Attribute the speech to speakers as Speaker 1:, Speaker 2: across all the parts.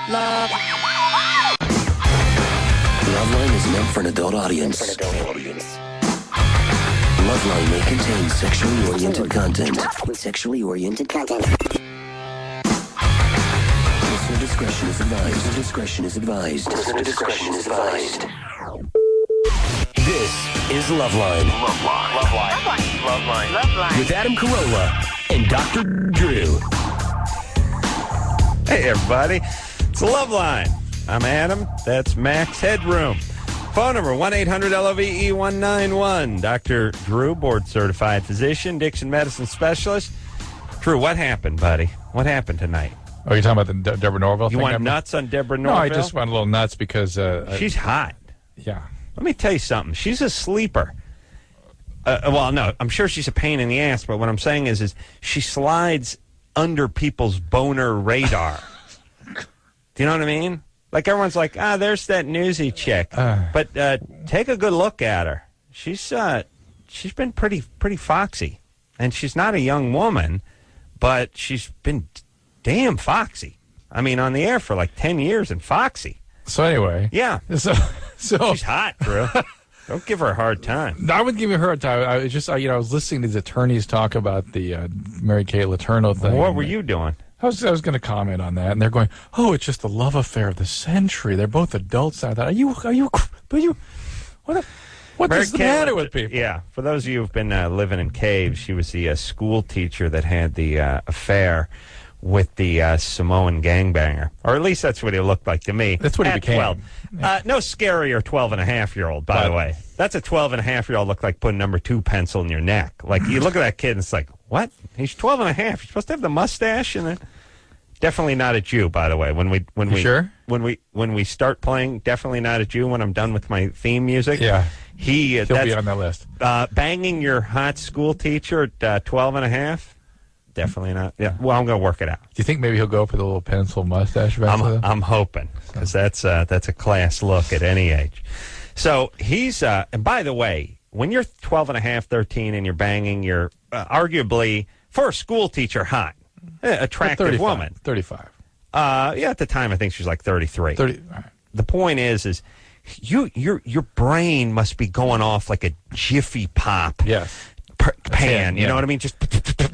Speaker 1: Loveline is meant for an adult audience. Loveline may contain sexually oriented content. Listener discretion is advised. Listener discretion is advised. This is Loveline. Loveline. With Adam Carolla and Dr. Drew.
Speaker 2: Hey, everybody. It's Loveline. I'm Adam. That's Max Headroom. Phone number 1-800-LOVE-191. Dr. Drew, board-certified physician, Dixon medicine specialist. Drew, what happened, buddy? What happened tonight?
Speaker 3: Oh, you're talking about the Deborah Norville thing?
Speaker 2: You went nuts on Deborah Norville?
Speaker 3: No, I just went a little nuts because...
Speaker 2: she's hot.
Speaker 3: Yeah.
Speaker 2: Let me tell you something. She's a sleeper. Well, no, I'm sure she's a pain in the ass, but what I'm saying is she slides under people's boner radar. Do you know what I mean? Like, everyone's like, there's that newsy chick. But take a good look at her. She's been pretty foxy. And she's not a young woman, but she's been damn foxy. I memean, on the air for like 10 years and foxy.
Speaker 3: So anyway.
Speaker 2: Yeah.
Speaker 3: So
Speaker 2: she's hot, Drew. Don't give her a hard time.
Speaker 3: No, I wouldn't give her a hard time. I was just, I was listening to the attorneys talk about the Mary Kay Letourneau thing.
Speaker 2: What were you doing?
Speaker 3: I was going to comment on that, and they're going, "Oh, it's just the love affair of the century. They're both adults." I thought, what's the matter with people?
Speaker 2: Yeah, for those of you who've been living in caves, she was the school teacher that had the affair with the Samoan gangbanger, or at least that's what he looked like to me.
Speaker 3: That's what he became.
Speaker 2: 12. No scarier 12-and-a-half-year-old, by the way. That's a 12-and-a-half-year-old look like putting number 2 pencil in your neck. Like, you look at that kid and it's like, what? He's 12-and-a-half. You're supposed to have the mustache and definitely not a Jew, by the way. When we
Speaker 3: sure?
Speaker 2: When we start playing, definitely not a Jew when I'm done with my theme music.
Speaker 3: Yeah. He'll be on that list.
Speaker 2: Banging your hot school teacher at 12-and-a-half? Definitely not. Yeah. Well, I'm going to work it out.
Speaker 3: Do you think maybe he'll go for the little pencil mustache?
Speaker 2: I'm hoping, because that's a class look at any age. So he's, and by the way, when you're 12-and-a-half, 13, and you're banging, you're arguably, for a school teacher, hot, attractive woman.
Speaker 3: 35.
Speaker 2: At the time, I think she's like 33.
Speaker 3: 30. All right.
Speaker 2: The point is your brain must be going off like a Jiffy Pop.
Speaker 3: Yes.
Speaker 2: Pan, you know what I mean? Just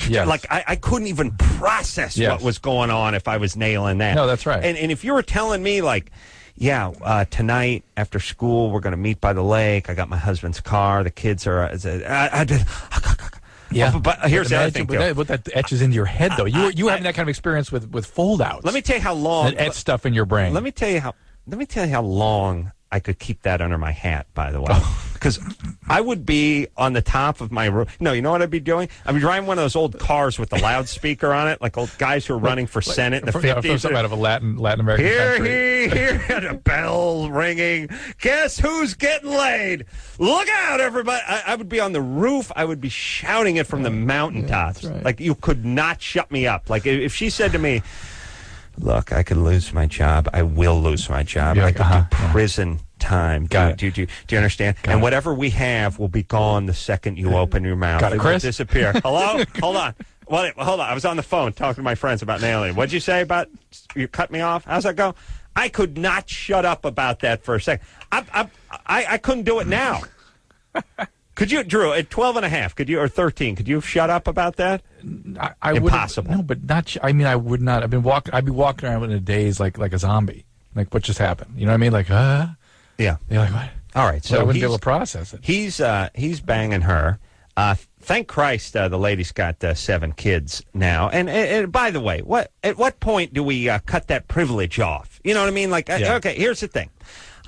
Speaker 3: yes.
Speaker 2: Like I couldn't even process what was going on if I was nailing that.
Speaker 3: No, that's right.
Speaker 2: And if you were telling me like, tonight after school we're going to meet by the lake. I got my husband's car. The kids are.
Speaker 3: Yeah,
Speaker 2: but here's the other thing.
Speaker 3: What that etches into your head, though. You were having that kind of experience with fold-outs.
Speaker 2: Let me tell you how long
Speaker 3: that etch stuff in your brain.
Speaker 2: Let me tell you how long I could keep that under my hat, by the way. Because I would be on the top of my roof. No, you know what I'd be doing? I'd be driving one of those old cars with the loudspeaker on it, like old guys who are running for Senate in the 50s.
Speaker 3: From something out of a Latin American country.
Speaker 2: Here, and a bell ringing. Guess who's getting laid? Look out, everybody. I would be on the roof. I would be shouting it from the mountaintops.
Speaker 3: Right.
Speaker 2: Like, you could not shut me up. Like, if she said to me, look, I could lose my job. I will lose my job. I could do prison time. Do you understand?
Speaker 3: Got
Speaker 2: and
Speaker 3: it.
Speaker 2: whatever we have will be gone the second you open your mouth.
Speaker 3: Got it,
Speaker 2: It
Speaker 3: Chris?
Speaker 2: will disappear. Hello? Hold on. Hold on. I was on the phone talking to my friends about nailing it. What'd you say about you cut me off? How's that go? I could not shut up about that for a second. I couldn't do it now. Could you, Drew, at 12-and-a-half, could you, or 13, could you shut up about that?
Speaker 3: I
Speaker 2: Impossible.
Speaker 3: No, but not. I mean, I would not. I'd be walking around in a daze like a zombie. Like, what just happened? You know what I mean? Like,
Speaker 2: Yeah.
Speaker 3: You're like, what?
Speaker 2: All right. So
Speaker 3: I wouldn't be able to process it.
Speaker 2: He's banging her. Thank Christ the lady's got 7 kids now. And by the way, at what point do we cut that privilege off? You know what I mean? Like, okay, here's the thing.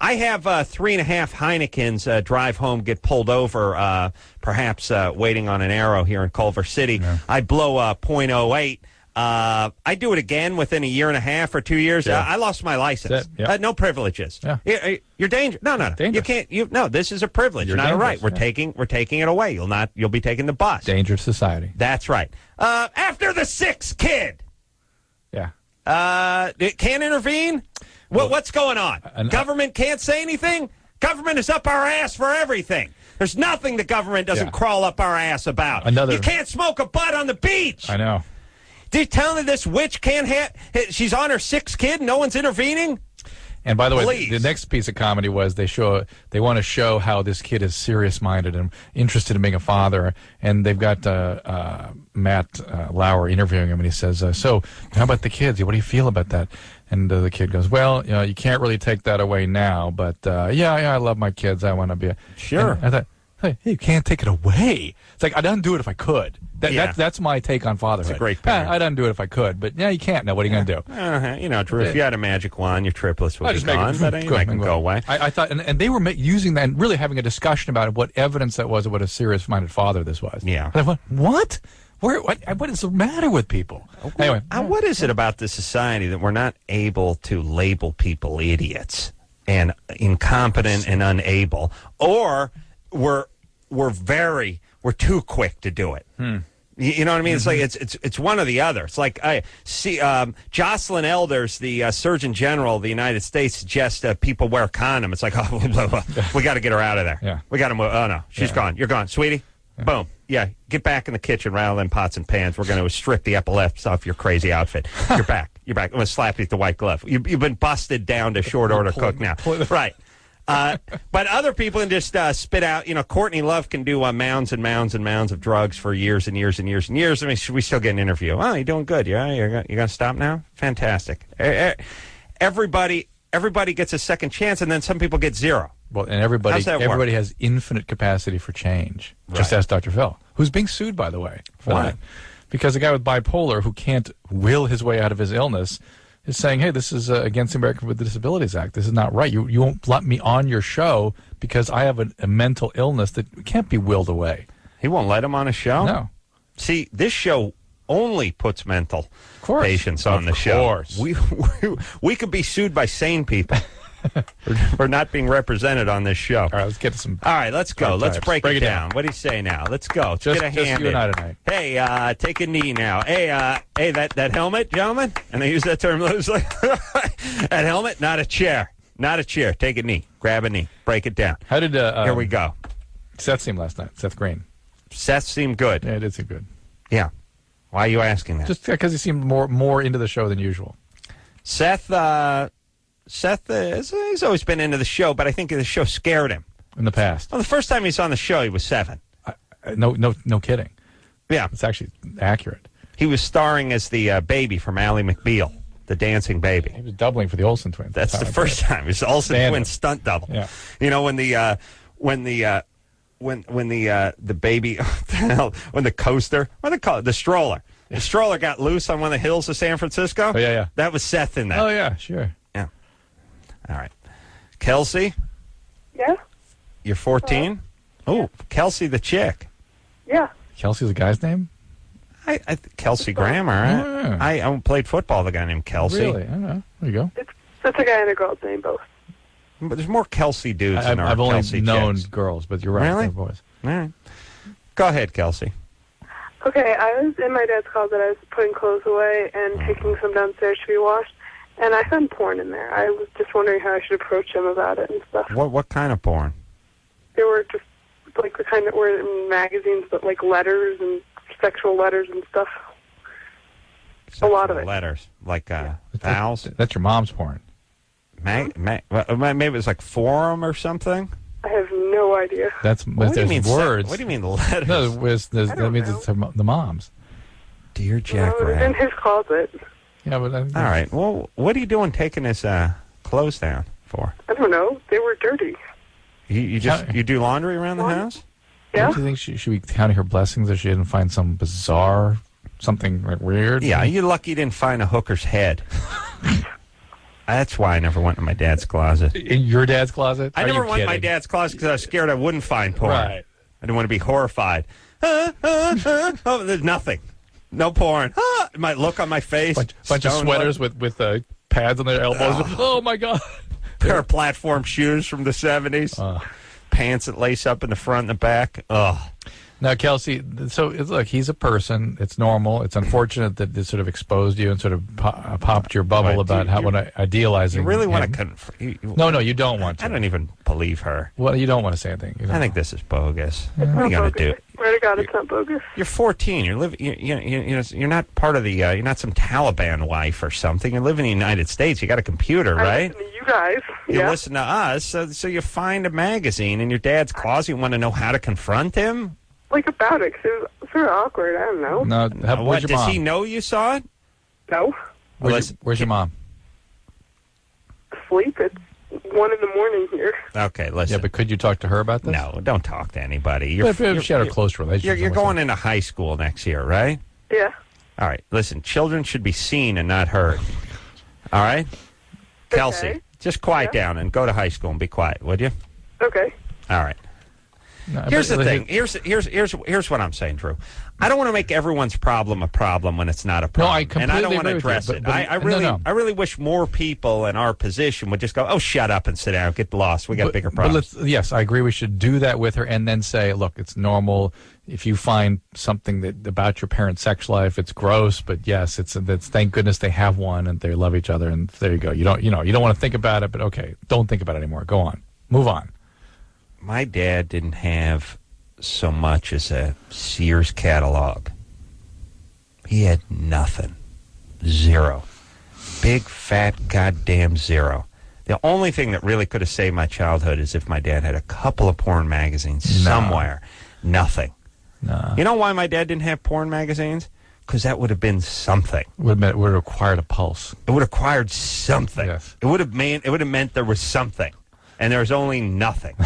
Speaker 2: I have 3.5 Heinekens drive home, get pulled over, perhaps waiting on an arrow here in Culver City. Yeah. I blow .08. I do it again within a year and a half or 2 years. Yeah. I lost my license. No privileges.
Speaker 3: Yeah.
Speaker 2: You're dangerous. No.
Speaker 3: Dangerous.
Speaker 2: You can't. No, this is a privilege, not a right. We're taking it away. You'll be taking the bus.
Speaker 3: Dangerous society.
Speaker 2: That's right. After the 6th kid.
Speaker 3: Yeah.
Speaker 2: It can't intervene. What's going on? Government can't say anything? Government is up our ass for everything. There's nothing the government doesn't crawl up our ass about. You can't smoke a butt on the beach.
Speaker 3: I know.
Speaker 2: They telling me this witch can't have. She's on her 6th kid. No one's intervening.
Speaker 3: And by the way,
Speaker 2: Please.
Speaker 3: the next piece of comedy was they want to show how this kid is serious-minded and interested in being a father. And they've got Matt Lauer interviewing him, and he says, "So, how about the kids? What do you feel about that?" And the kid goes, "Well, you can't really take that away now, but yeah, I love my kids. I want to be a..."
Speaker 2: Sure.
Speaker 3: And I thought, hey, you can't take it away. It's like, I don't do it if I could. That's my take on fatherhood.
Speaker 2: It's a great parent.
Speaker 3: I don't do it if I could, but yeah, you can't. Now, what are you going to do?
Speaker 2: Drew, if you had a magic wand, your triplets would be gone, but you make them go away.
Speaker 3: I thought, and they were using that and really having a discussion about what evidence that was of what a serious-minded father this was.
Speaker 2: Yeah.
Speaker 3: I thought, what? What is the matter with people? Anyway.
Speaker 2: What is it about this society that we're not able to label people idiots and incompetent and unable, or we're too quick to do it? You know what I mean? It's like it's one or the other. It's like I see Jocelyn Elders, the Surgeon General of the United States, suggests people wear a condom. It's like, oh, blah, blah. We got to get her out of there.
Speaker 3: Yeah.
Speaker 2: We got to move. Oh no, she's gone. You're gone, sweetie. Yeah. Boom. Yeah, get back in the kitchen, rattle them pots and pans. We're going to strip the epaulets off your crazy outfit. You're back. You're back. I'm going to slap you with the white glove. You've been busted down to short order cook now. Right. But other people can just spit out. Courtney Love can do mounds and mounds and mounds of drugs for years and years and years and years. I mean, should we still get an interview? Oh, you're doing good. Yeah, you're going to stop now? Fantastic. Everybody gets a second chance, and then some people get zero.
Speaker 3: Well, and everybody has infinite capacity for change.
Speaker 2: Right.
Speaker 3: Just ask Dr. Phil, who's being sued, by the way. For
Speaker 2: Why?
Speaker 3: that. Because a guy with bipolar who can't will his way out of his illness is saying, hey, this is against the Americans with Disabilities Act. This is not right. You won't let me on your show because I have a mental illness that can't be willed away.
Speaker 2: He won't let him on a show?
Speaker 3: No.
Speaker 2: See, this show only puts mental patients on the show.
Speaker 3: Of course.
Speaker 2: We could be sued by sane people for not being represented on this show.
Speaker 3: All right, let's get to some...
Speaker 2: All right, let's go. Let's
Speaker 3: types.
Speaker 2: break it down. What do you say now? Let's go.
Speaker 3: Just
Speaker 2: get a hand
Speaker 3: you
Speaker 2: in.
Speaker 3: and I tonight.
Speaker 2: Hey, take a knee now. Hey, that helmet, gentlemen? And they use that term loosely. That helmet, not a chair. Not a chair. Take a knee. Grab a knee. Break it down.
Speaker 3: How did...
Speaker 2: Here we go.
Speaker 3: Seth seem last night? Seth Green.
Speaker 2: Seth seemed good.
Speaker 3: Yeah, it did seem good.
Speaker 2: Yeah. Why are you asking that?
Speaker 3: Just because he seemed more into the show than usual.
Speaker 2: Seth he's always been into the show, but I think the show scared him.
Speaker 3: In the past.
Speaker 2: Well, the first time he was on the show, he was 7.
Speaker 3: No kidding.
Speaker 2: Yeah.
Speaker 3: It's actually accurate.
Speaker 2: He was starring as the baby from Ally McBeal, the dancing baby.
Speaker 3: He was doubling for the Olsen twins.
Speaker 2: That's the first time. It was the Olsen twins stunt double.
Speaker 3: Yeah.
Speaker 2: When the baby, when the coaster, what do they call it? The stroller. The stroller got loose on one of the hills of San Francisco.
Speaker 3: Oh, yeah.
Speaker 2: That was Seth in that.
Speaker 3: Oh, yeah, sure.
Speaker 2: Yeah. All right. Kelsey?
Speaker 4: Yeah?
Speaker 2: You're 14? Oh, Kelsey the chick.
Speaker 4: Yeah.
Speaker 3: Kelsey's the guy's name?
Speaker 2: Kelsey Grammer.
Speaker 3: Yeah.
Speaker 2: I played football with a guy named Kelsey.
Speaker 3: Really? I don't know. There you go.
Speaker 4: That's a guy and a girl's name, both.
Speaker 2: But there's more Kelsey dudes than
Speaker 3: I've only
Speaker 2: Kelsey
Speaker 3: known
Speaker 2: chicks.
Speaker 3: girls, but you're right.
Speaker 2: Really?
Speaker 3: They're boys.
Speaker 2: All right. Go ahead, Kelsey.
Speaker 4: Okay, I was in my dad's closet. I was putting clothes away and taking some downstairs to be washed, and I found porn in there. I was just wondering how I should approach him about it and stuff.
Speaker 2: What kind of porn?
Speaker 4: They were just like the kind that were in magazines, but like letters and sexual letters and stuff. A lot of it.
Speaker 2: Letters, like vows.
Speaker 3: That's your mom's porn.
Speaker 2: Maybe it was like forum or something.
Speaker 4: I have no idea.
Speaker 3: That's
Speaker 2: What do you mean
Speaker 3: words.
Speaker 2: What do you mean letters?
Speaker 3: No, that means
Speaker 4: know.
Speaker 3: it's the mom's.
Speaker 2: Dear Jack
Speaker 4: It was in his closet.
Speaker 3: Yeah, but
Speaker 2: All right. Well, what are you doing taking his clothes down for?
Speaker 4: I don't know. They were dirty.
Speaker 2: You do laundry around the house?
Speaker 4: Yeah?
Speaker 3: Don't you think she should be counting her blessings if she didn't find some bizarre something like weird?
Speaker 2: Yeah, you're lucky you didn't find a hooker's head. That's why I never went in my dad's closet.
Speaker 3: In your dad's closet?
Speaker 2: I never went in my dad's closet because I was scared I wouldn't find porn.
Speaker 3: Right.
Speaker 2: I didn't want to be horrified. Oh, there's nothing. No porn. It might look on my face.
Speaker 3: Bunch of sweaters with pads on their elbows. Oh, my God.
Speaker 2: Pair of platform shoes from the 70s. Pants that lace up in the front and the back. Ugh.
Speaker 3: Now, Kelsey, so look, he's a person. It's normal. It's unfortunate that it sort of exposed you and sort of popped your bubble about idealizing.
Speaker 2: You really want
Speaker 3: him.
Speaker 2: to...
Speaker 3: No, you don't want to.
Speaker 2: I don't even believe her.
Speaker 3: Well, you don't want to say anything.
Speaker 2: I think this is bogus. What are you going to do?
Speaker 4: Swear to God, it's not bogus.
Speaker 2: You're 14. You're living. You're not part of the. You're not some Taliban wife or something. You live in the United States. You got a computer, right?
Speaker 4: I listen to you guys.
Speaker 2: You
Speaker 4: Yeah.
Speaker 2: listen to us. So you find a magazine in your dad's closet. You want to know how to confront him.
Speaker 4: Like about it, 'cause it was sort of awkward. I don't know.
Speaker 3: No,
Speaker 2: What
Speaker 3: where's your
Speaker 2: does
Speaker 3: mom?
Speaker 2: he know you saw it?
Speaker 4: No.
Speaker 3: Where's your mom?
Speaker 4: Sleep. It's 1 in the morning here.
Speaker 2: Okay, listen.
Speaker 3: Yeah, but could you talk to her about this?
Speaker 2: No, don't talk to anybody.
Speaker 3: But if she had a close relationship.
Speaker 2: You're going into high school next year, right?
Speaker 4: Yeah.
Speaker 2: All right. Listen, children should be seen and not heard. All right, Kelsey,
Speaker 4: Okay.
Speaker 2: just quiet down and go to high school and be quiet, would you?
Speaker 4: Okay.
Speaker 2: All right.
Speaker 3: No,
Speaker 2: Here's
Speaker 3: but-
Speaker 2: the thing. Here's what I'm saying, Drew. I don't want to make everyone's problem a problem when it's not a problem.
Speaker 3: I
Speaker 2: and I don't
Speaker 3: completely
Speaker 2: want to
Speaker 3: agree with you,
Speaker 2: address
Speaker 3: but-
Speaker 2: it.
Speaker 3: but-
Speaker 2: I really wish more people in our position would just go, "Oh, shut up and sit down. Get lost. We got bigger problems."
Speaker 3: Yes, I agree. We should do that with her, and then say, "Look, it's normal. If you find something that about your parents' sex life, it's gross, but yes, it's thank goodness they have one and they love each other, and there you go. You don't want to think about it, but okay, don't think about it anymore. Go on, move on."
Speaker 2: My dad didn't have so much as a Sears catalog. He had nothing. Zero. Big, fat, goddamn zero. The only thing that really could have saved my childhood is if my dad had a couple of porn magazines somewhere. Nothing.
Speaker 3: No.
Speaker 2: You know why my dad didn't have porn magazines? Because that would have been something.
Speaker 3: Would have required a pulse.
Speaker 2: It would have required something.
Speaker 3: Yes.
Speaker 2: It would have meant there was something. And there was only nothing.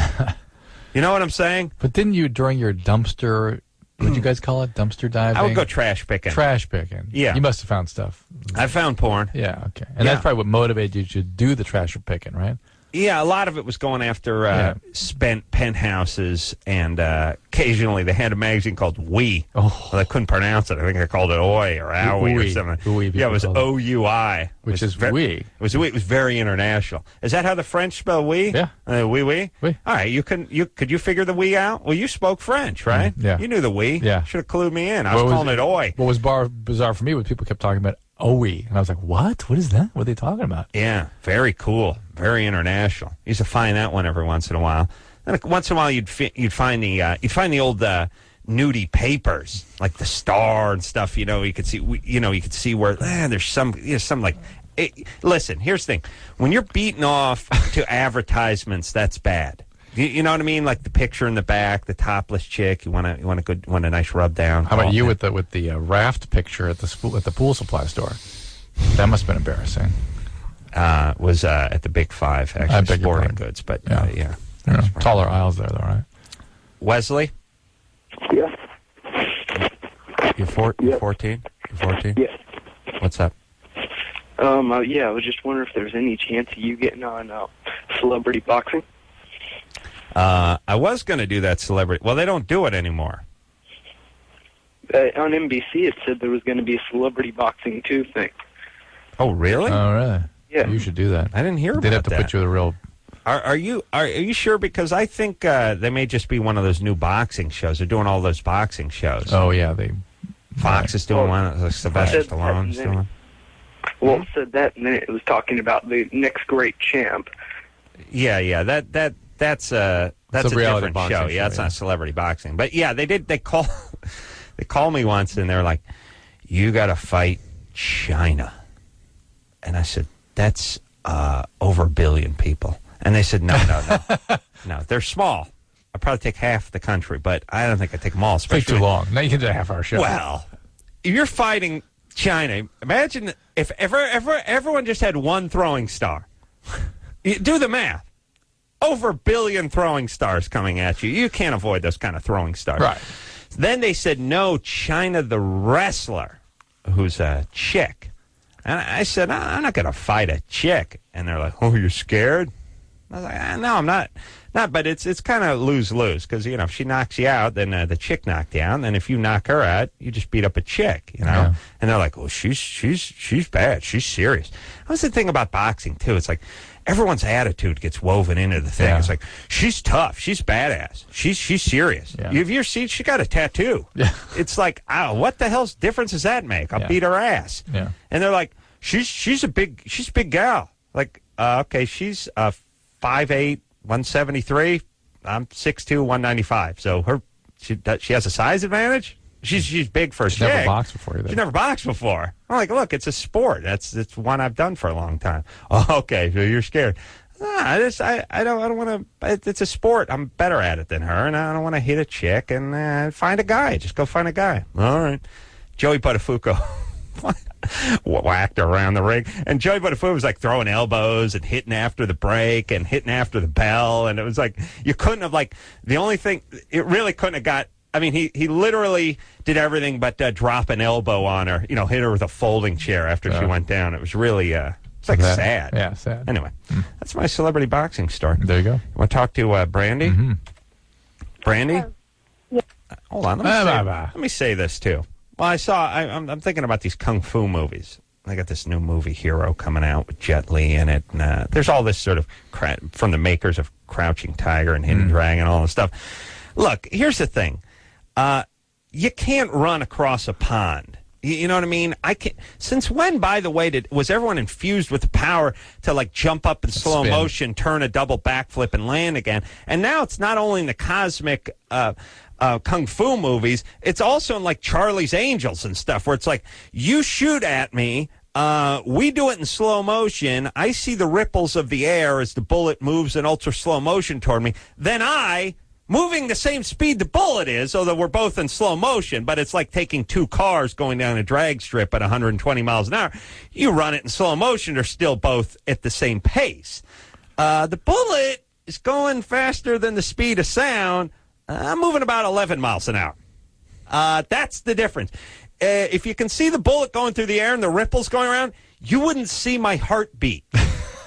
Speaker 2: You know what I'm saying?
Speaker 3: But didn't you, during your dumpster, what'd you guys call it? Dumpster diving?
Speaker 2: I would go trash picking.
Speaker 3: Trash picking.
Speaker 2: Yeah.
Speaker 3: You must have found stuff.
Speaker 2: I found porn.
Speaker 3: Yeah, okay. And that's probably what motivated you to do the trash picking, right?
Speaker 2: Yeah, a lot of it was going after spent penthouses, and occasionally they had a magazine called We.
Speaker 3: Oh.
Speaker 2: Well, I couldn't pronounce it. I think they called it Oi or Owie or
Speaker 3: Ouie.
Speaker 2: something.
Speaker 3: Ouie,
Speaker 2: Yeah, it was
Speaker 3: people call
Speaker 2: OUI.
Speaker 3: Which is
Speaker 2: We.
Speaker 3: we.
Speaker 2: It was We. It was very international. Is that how the French spell we?
Speaker 3: Yeah.
Speaker 2: Oui, oui.
Speaker 3: Oui.
Speaker 2: All right, could you figure the we out? Well, you spoke French, right?
Speaker 3: Yeah.
Speaker 2: You knew the we.
Speaker 3: Yeah.
Speaker 2: Should have clued me in. I was calling it Oi.
Speaker 3: What was bizarre for me was people kept talking about OE. And I was like, what? What is that? What are they talking about?
Speaker 2: Yeah, very cool, very international. Used to find that one every once in a while. Then once in a while, you'd find the old nudie papers like the Star and stuff. You could see where there's some like. Listen, here's the thing: when you're beating off to advertisements, that's bad. You know what I mean? Like the picture in the back, the topless chick. You want a nice rub down.
Speaker 3: How about you with the raft picture at the pool supply store? That must have been embarrassing.
Speaker 2: Was at the Big Five,
Speaker 3: I
Speaker 2: actually,
Speaker 3: beg your
Speaker 2: sporting
Speaker 3: pardon.
Speaker 2: goods. But
Speaker 3: Yeah. Taller aisles there, though, right?
Speaker 2: Wesley,
Speaker 5: Yeah.
Speaker 2: you're 14. You're 14.
Speaker 5: Yeah.
Speaker 2: What's up?
Speaker 5: Yeah, I was just wondering if there's any chance of you getting on celebrity boxing.
Speaker 2: I was going to do that celebrity. Well, they don't do it anymore.
Speaker 5: On NBC, it said there was going to be a celebrity boxing 2 thing.
Speaker 2: Oh, really?
Speaker 3: Oh, really?
Speaker 5: Yeah.
Speaker 3: You should do that.
Speaker 2: I didn't hear
Speaker 3: They'd
Speaker 2: about
Speaker 3: have to
Speaker 2: that.
Speaker 3: put you with a real...
Speaker 2: Are you sure? Because I think they may just be one of those new boxing shows. They're doing all those boxing shows.
Speaker 3: Oh, yeah.
Speaker 2: Fox is doing one. Like Sylvester
Speaker 5: Said that,
Speaker 2: Stallone's
Speaker 5: and then-
Speaker 2: doing.
Speaker 5: Well, it said that, and then it was talking about the next great champ.
Speaker 2: Yeah. That's a
Speaker 3: reality
Speaker 2: different
Speaker 3: boxing
Speaker 2: show.
Speaker 3: show,
Speaker 2: Yeah, it's
Speaker 3: yeah.
Speaker 2: not celebrity boxing. But yeah, they did. They called me once, and they're like, "You got to fight China," and I said, "That's over 1 billion people." And they said, "No, no. They're small. I'd probably take half the country, but I don't think I'd take them all."
Speaker 3: Take too long. Now you can do a half-hour show.
Speaker 2: Well, if you're fighting China, imagine if everyone just had one throwing star. Do the math. Over 1 billion throwing stars coming at you. You can't avoid those kind of throwing stars.
Speaker 3: Right.
Speaker 2: Then they said, no, China the wrestler, who's a chick. And I said, I'm not going to fight a chick. And they're like, oh, you're scared? I was like, no, I'm not. But it's kind of lose-lose because, if she knocks you out, then the chick knocked you out. And then if you knock her out, you just beat up a chick,
Speaker 3: Yeah.
Speaker 2: And they're like, well, she's bad. She's serious. That's the thing about boxing, too. It's like everyone's attitude gets woven into the thing.
Speaker 3: Yeah.
Speaker 2: It's like, she's tough. She's badass. She's serious.
Speaker 3: Yeah.
Speaker 2: Have you seen she got a tattoo?
Speaker 3: Yeah.
Speaker 2: It's like, what the hell's difference does that make? I'll beat her ass.
Speaker 3: Yeah.
Speaker 2: And they're like, she's a big gal. Like, okay, she's 5'8", 173. I'm 6'2", 195. So she has a size advantage. She's big for a chick.
Speaker 3: Never boxed before either.
Speaker 2: She's never boxed before. I'm like, look, it's a sport. It's one I've done for a long time. Oh, okay, so you're scared. I don't want to. It's a sport. I'm better at it than her, and I don't want to hit a chick and find a guy. Just go find a guy. All right. Joey Buttafuoco whacked her around the ring, and Joey Buttafuoco was like throwing elbows and hitting after the break and hitting after the bell, and it was like you couldn't have the only thing it really couldn't have got. I mean, he literally did everything but drop an elbow on her, hit her with a folding chair after she went down. It was really, it's like sad.
Speaker 3: Yeah, sad.
Speaker 2: Anyway, that's my celebrity boxing story.
Speaker 3: There you go.
Speaker 2: You want to talk to Brandy?
Speaker 3: Mm-hmm.
Speaker 2: Brandy?
Speaker 4: Yeah.
Speaker 2: Hold on. Let me say this, too. Well, I'm thinking about these kung fu movies. I got this new movie, Hero, coming out with Jet Li in it. And, there's all this sort of from the makers of Crouching Tiger and Hidden Dragon and all this stuff. Look, here's the thing. You can't run across a pond. You know what I mean? Since when, by the way, was everyone infused with the power to jump up in slow motion, turn a double backflip, and land again? And now it's not only in the cosmic kung fu movies; it's also in Charlie's Angels and stuff, where it's like you shoot at me. We do it in slow motion. I see the ripples of the air as the bullet moves in ultra slow motion toward me. Then moving the same speed the bullet is, although we're both in slow motion, but it's like taking two cars going down a drag strip at 120 miles an hour. You run it in slow motion, they're still both at the same pace. The bullet is going faster than the speed of sound. I'm moving about 11 miles an hour. That's the difference. If you can see the bullet going through the air and the ripples going around, you wouldn't see my heartbeat.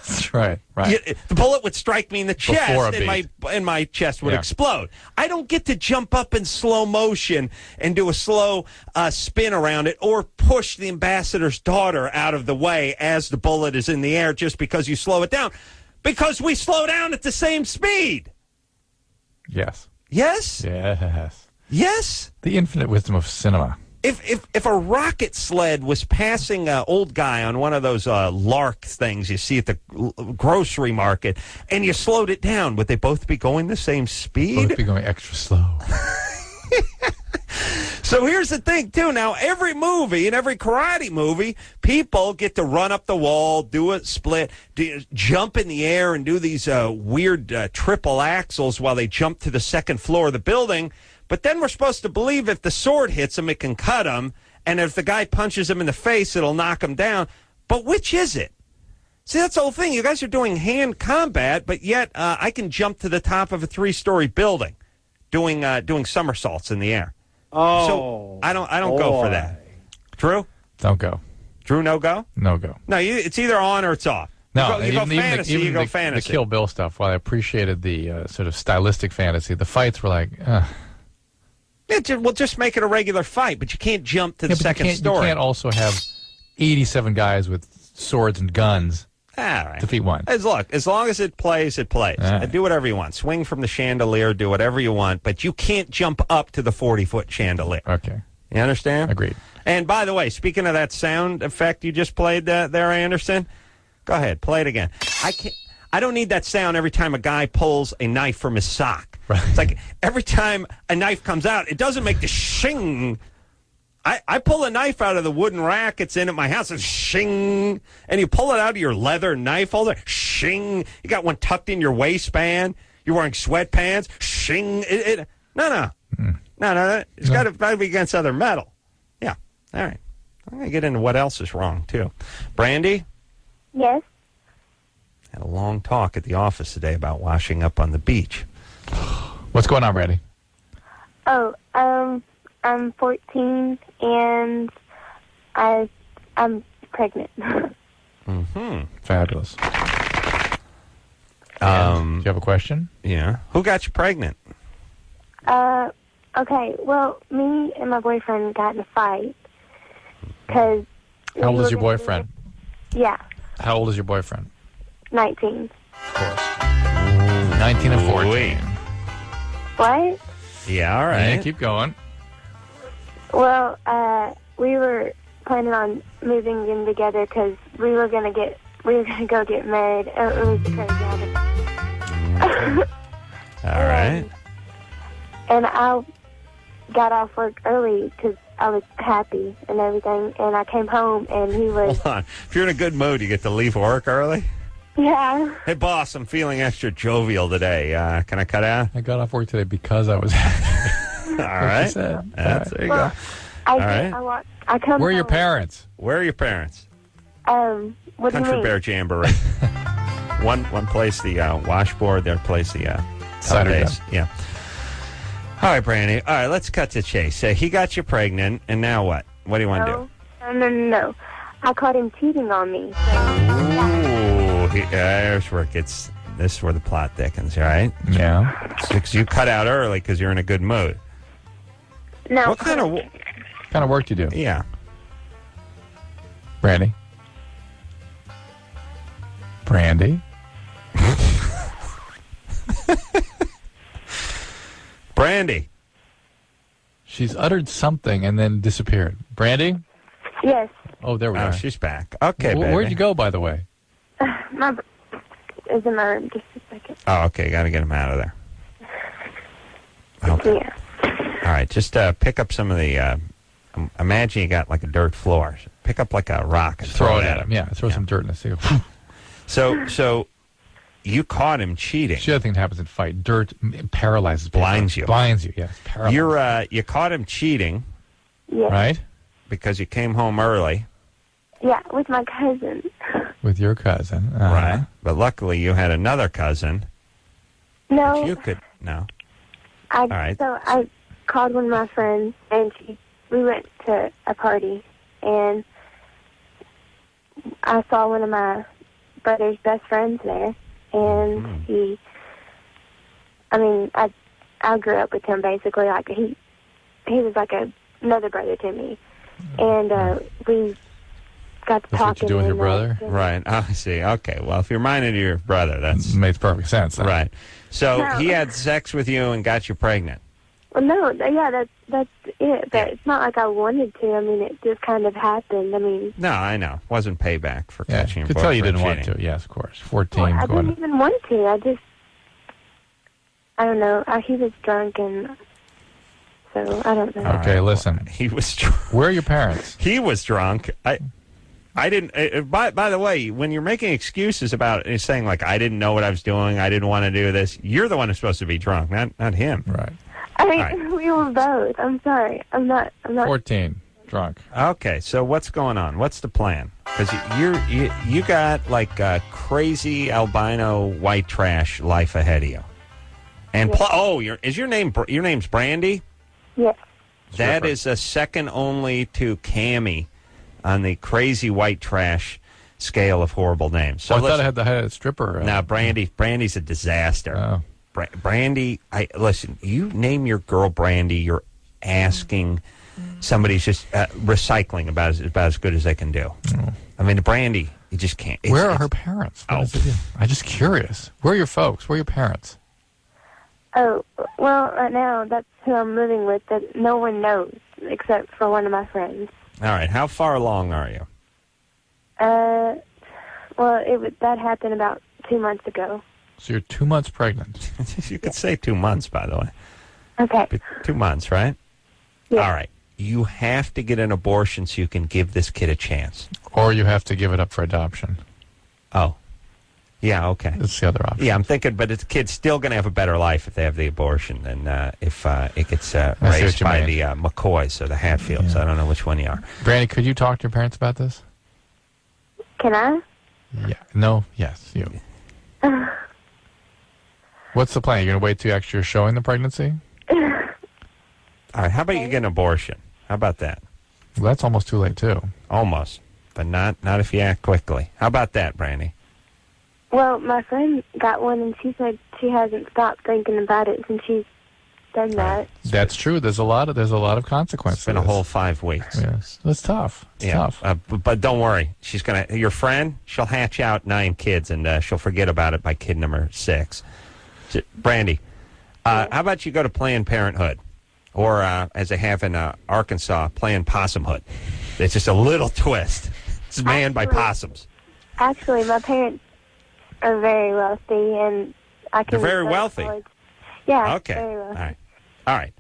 Speaker 3: That's right.
Speaker 2: The bullet would strike me in the chest, and my chest would
Speaker 3: Yeah.
Speaker 2: explode. I don't get to jump up in slow motion and do a slow spin around it, or push the ambassador's daughter out of the way as the bullet is in the air just because you slow it down. Because we slow down at the same speed.
Speaker 3: Yes.
Speaker 2: Yes?
Speaker 3: Yes.
Speaker 2: Yes?
Speaker 3: The infinite wisdom of cinema.
Speaker 2: If a rocket sled was passing an old guy on one of those Lark things you see at the grocery market, and you slowed it down, would they both be going the same speed?
Speaker 3: Both be going extra slow.
Speaker 2: So here's the thing, too. Now, every movie, in every karate movie, people get to run up the wall, do a split, jump in the air, and do these weird triple axles while they jump to the second floor of the building. But then we're supposed to believe if the sword hits him, it can cut him. And if the guy punches him in the face, it'll knock him down. But which is it? See, that's the whole thing. You guys are doing hand combat, but yet I can jump to the top of a 3-story building doing somersaults in the air.
Speaker 6: Oh,
Speaker 2: so I don't go for that. Drew?
Speaker 3: Don't go.
Speaker 2: Drew, no go?
Speaker 3: No go.
Speaker 2: No, it's either on or it's off.
Speaker 3: No,
Speaker 2: you go fantasy, you go fantasy.
Speaker 3: The Kill Bill stuff, while I appreciated the sort of stylistic fantasy, the fights were like,
Speaker 2: We'll just make it a regular fight, but you can't jump to the second story.
Speaker 3: You can't also have 87 guys with swords and guns
Speaker 2: All right.
Speaker 3: defeat one.
Speaker 2: As long as it plays, it plays.
Speaker 3: All right.
Speaker 2: Do whatever you want. Swing from the chandelier, do whatever you want, but you can't jump up to the 40-foot chandelier.
Speaker 3: Okay.
Speaker 2: You understand?
Speaker 3: Agreed.
Speaker 2: And by the way, speaking of that sound effect you just played there, Anderson, go ahead, play it again. I don't need that sound every time a guy pulls a knife from his sock.
Speaker 3: Right.
Speaker 2: It's like every time a knife comes out, it doesn't make the shing. I pull a knife out of the wooden rack it's in at my house, and shing, and you pull it out of your leather knife holder, shing. You got one tucked in your waistband. You're wearing sweatpants, shing. No. It's got to be against other metal. Yeah. All right. I'm going to get into what else is wrong, too. Brandy?
Speaker 4: Yes.
Speaker 2: Had a long talk at the office today about washing up on the beach.
Speaker 3: What's going on, Brandy?
Speaker 4: Oh, I'm 14 and I'm pregnant.
Speaker 2: Mm-hmm.
Speaker 3: Fabulous. Do you have a question?
Speaker 2: Yeah. Who got you pregnant?
Speaker 6: Okay, well, me and my boyfriend got in a fight. Cause
Speaker 3: How old is your boyfriend?
Speaker 6: Yeah,
Speaker 3: How old is your boyfriend?
Speaker 6: 19.
Speaker 3: Of course. 19 and 14.
Speaker 2: Wait.
Speaker 6: What?
Speaker 2: Yeah, all
Speaker 3: Yeah,
Speaker 2: right.
Speaker 3: keep going.
Speaker 6: Well, we were planning on moving in together because we were gonna go get married. It was crazy.
Speaker 2: All right.
Speaker 6: And I got off work early because I was happy and everything. And I came home and he was...
Speaker 2: Hold on. If you're in a good mood, you get to leave work early?
Speaker 6: Yeah.
Speaker 2: Hey, boss, I'm feeling extra jovial today. Can I cut out?
Speaker 3: I got off work today because I was happy.
Speaker 2: All right.
Speaker 3: Said.
Speaker 2: There you go.
Speaker 6: I
Speaker 2: right.
Speaker 6: I come
Speaker 3: Where are your
Speaker 6: home,
Speaker 3: parents?
Speaker 2: Where are your parents?
Speaker 6: What do you
Speaker 2: Country
Speaker 6: mean?
Speaker 2: Bear Jamboree. one place the washboard, the other place the
Speaker 3: Cider
Speaker 2: days.
Speaker 3: gun.
Speaker 2: Yeah. All right, Brandy. All right, let's cut to chase. He got you pregnant, and now what? What do you want to do?
Speaker 6: No. I caught him cheating on me.
Speaker 2: Ooh, there's where it gets. This is where the plot thickens, right?
Speaker 3: Yeah.
Speaker 2: Because you cut out early because you're in a good mood.
Speaker 6: No.
Speaker 2: What kind of?
Speaker 3: kind of work do you do?
Speaker 2: Yeah.
Speaker 3: Brandy?
Speaker 2: Brandy.
Speaker 3: She's uttered something and then disappeared. Brandy?
Speaker 6: Yes.
Speaker 3: Oh, there we
Speaker 2: Oh,
Speaker 3: are.
Speaker 2: she's back. Okay, baby.
Speaker 3: Where'd you go, by the way?
Speaker 6: Is in my room. Just a second.
Speaker 2: Oh, okay. Got to get him out of there. Okay.
Speaker 6: Yeah.
Speaker 2: All right. Just pick up some of the. Imagine you got like a dirt floor. Pick up like a rock and
Speaker 3: Just throw it at him. Yeah, throw some dirt in the sea.
Speaker 2: So you caught him cheating.
Speaker 3: The other thing that happens in fight, dirt paralyzes people.
Speaker 2: Blinds you.
Speaker 3: Blinds you, yes. Paralyzes.
Speaker 2: You caught him cheating
Speaker 6: Yeah.
Speaker 3: Right?
Speaker 2: because you came home early.
Speaker 6: Yeah, with my cousin.
Speaker 3: With your cousin.
Speaker 2: Right. But luckily you had another cousin.
Speaker 6: No.
Speaker 2: That you could. No.
Speaker 6: All
Speaker 2: right.
Speaker 6: So I called one of my friends, and we went to a party, and I saw one of my brother's best friends there, and I grew up with him basically. Like he was like another brother to me, and we got to
Speaker 3: That's what
Speaker 6: talking.
Speaker 3: you do with your
Speaker 6: and,
Speaker 3: brother?
Speaker 2: Right. Oh, I see. Okay. Well, if you're reminded of your brother, that's
Speaker 3: Makes perfect sense. Then.
Speaker 2: right. So
Speaker 6: No.
Speaker 2: he had sex with you and got you pregnant.
Speaker 6: Well, no, yeah, that's it. But it's not like I wanted to. I mean, it just kind of happened. I mean,
Speaker 2: No, I know. Wasn't payback for
Speaker 3: Yeah,
Speaker 2: catching your
Speaker 3: could tell you
Speaker 2: boyfriend
Speaker 3: didn't want
Speaker 2: cheating.
Speaker 3: to. Yes, of course. 14.
Speaker 6: I
Speaker 3: going.
Speaker 6: didn't even want to. I don't know. He was drunk, and so I don't know.
Speaker 3: Okay, listen.
Speaker 2: He was drunk.
Speaker 3: Where are your parents?
Speaker 2: He was drunk. I didn't. By the way, when you're making excuses about saying like I didn't know what I was doing, I didn't want to do this, you're the one who's supposed to be drunk, not him.
Speaker 3: Right.
Speaker 6: I mean,
Speaker 2: Right.
Speaker 6: we were both. I'm sorry. I'm not.
Speaker 3: 14. Drunk.
Speaker 2: Okay, so what's going on? What's the plan? Because you got like a crazy albino white trash life ahead of you, and is your name's Brandy?
Speaker 6: Yes.
Speaker 2: That is a second only to Cammy on the crazy white trash scale of horrible names. So
Speaker 3: I thought
Speaker 2: listen,
Speaker 3: I had a stripper.
Speaker 2: now Brandy's a disaster.
Speaker 3: Oh.
Speaker 2: Brandy, listen. You name your girl Brandy, you're asking somebody's just recycling about as good as they can do.
Speaker 3: Oh.
Speaker 2: I mean, Brandy, you just can't.
Speaker 3: Where are her parents? What does it do? I'm just curious. Where are your folks? Where are your parents?
Speaker 6: Oh, well, right now that's who I'm living with. That no one knows except for one of my friends.
Speaker 2: All right, how far along are you?
Speaker 6: Well, that happened about 2 months ago.
Speaker 3: So you're 2 months pregnant.
Speaker 2: You could say 2 months, by the way.
Speaker 6: Okay.
Speaker 2: 2 months, right?
Speaker 6: Yeah.
Speaker 2: All right. You have to get an abortion so you can give this kid a chance.
Speaker 3: Or you have to give it up for adoption.
Speaker 2: Oh. Yeah, okay.
Speaker 3: That's the other option.
Speaker 2: Yeah, I'm thinking, but the kid's still going to have a better life if they have the abortion than if it gets
Speaker 3: what
Speaker 2: raised
Speaker 3: you
Speaker 2: by
Speaker 3: mean.
Speaker 2: the McCoys or the Hatfields.
Speaker 3: Yeah.
Speaker 2: I don't know which one you are.
Speaker 3: Brandy, could you talk to your parents about this?
Speaker 6: Can I?
Speaker 3: Yeah. No. Yes. You. What's the plan? You're going to wait till actually you're showing the pregnancy?
Speaker 2: All right, how about you get an abortion? How about that?
Speaker 3: Well, that's almost too late, too.
Speaker 2: Almost, but not if you act quickly. How about that, Brandy?
Speaker 6: Well, my friend got one, and she said she hasn't stopped thinking about it since she's done that.
Speaker 3: That's true. There's a lot of consequences.
Speaker 2: It's been a whole 5 weeks.
Speaker 3: Yes, that's tough. It's tough.
Speaker 2: But don't worry. Your friend, she'll hatch out 9 kids, and she'll forget about it by kid number 6. Brandy, how about you go to Planned Parenthood? Or, as they have in Arkansas, Planned Possumhood. It's just a little twist. It's manned by possums.
Speaker 6: Actually, my parents are very wealthy, and I can...
Speaker 2: They're very wealthy?
Speaker 6: Yeah,
Speaker 2: okay.
Speaker 6: very wealthy.
Speaker 2: All right.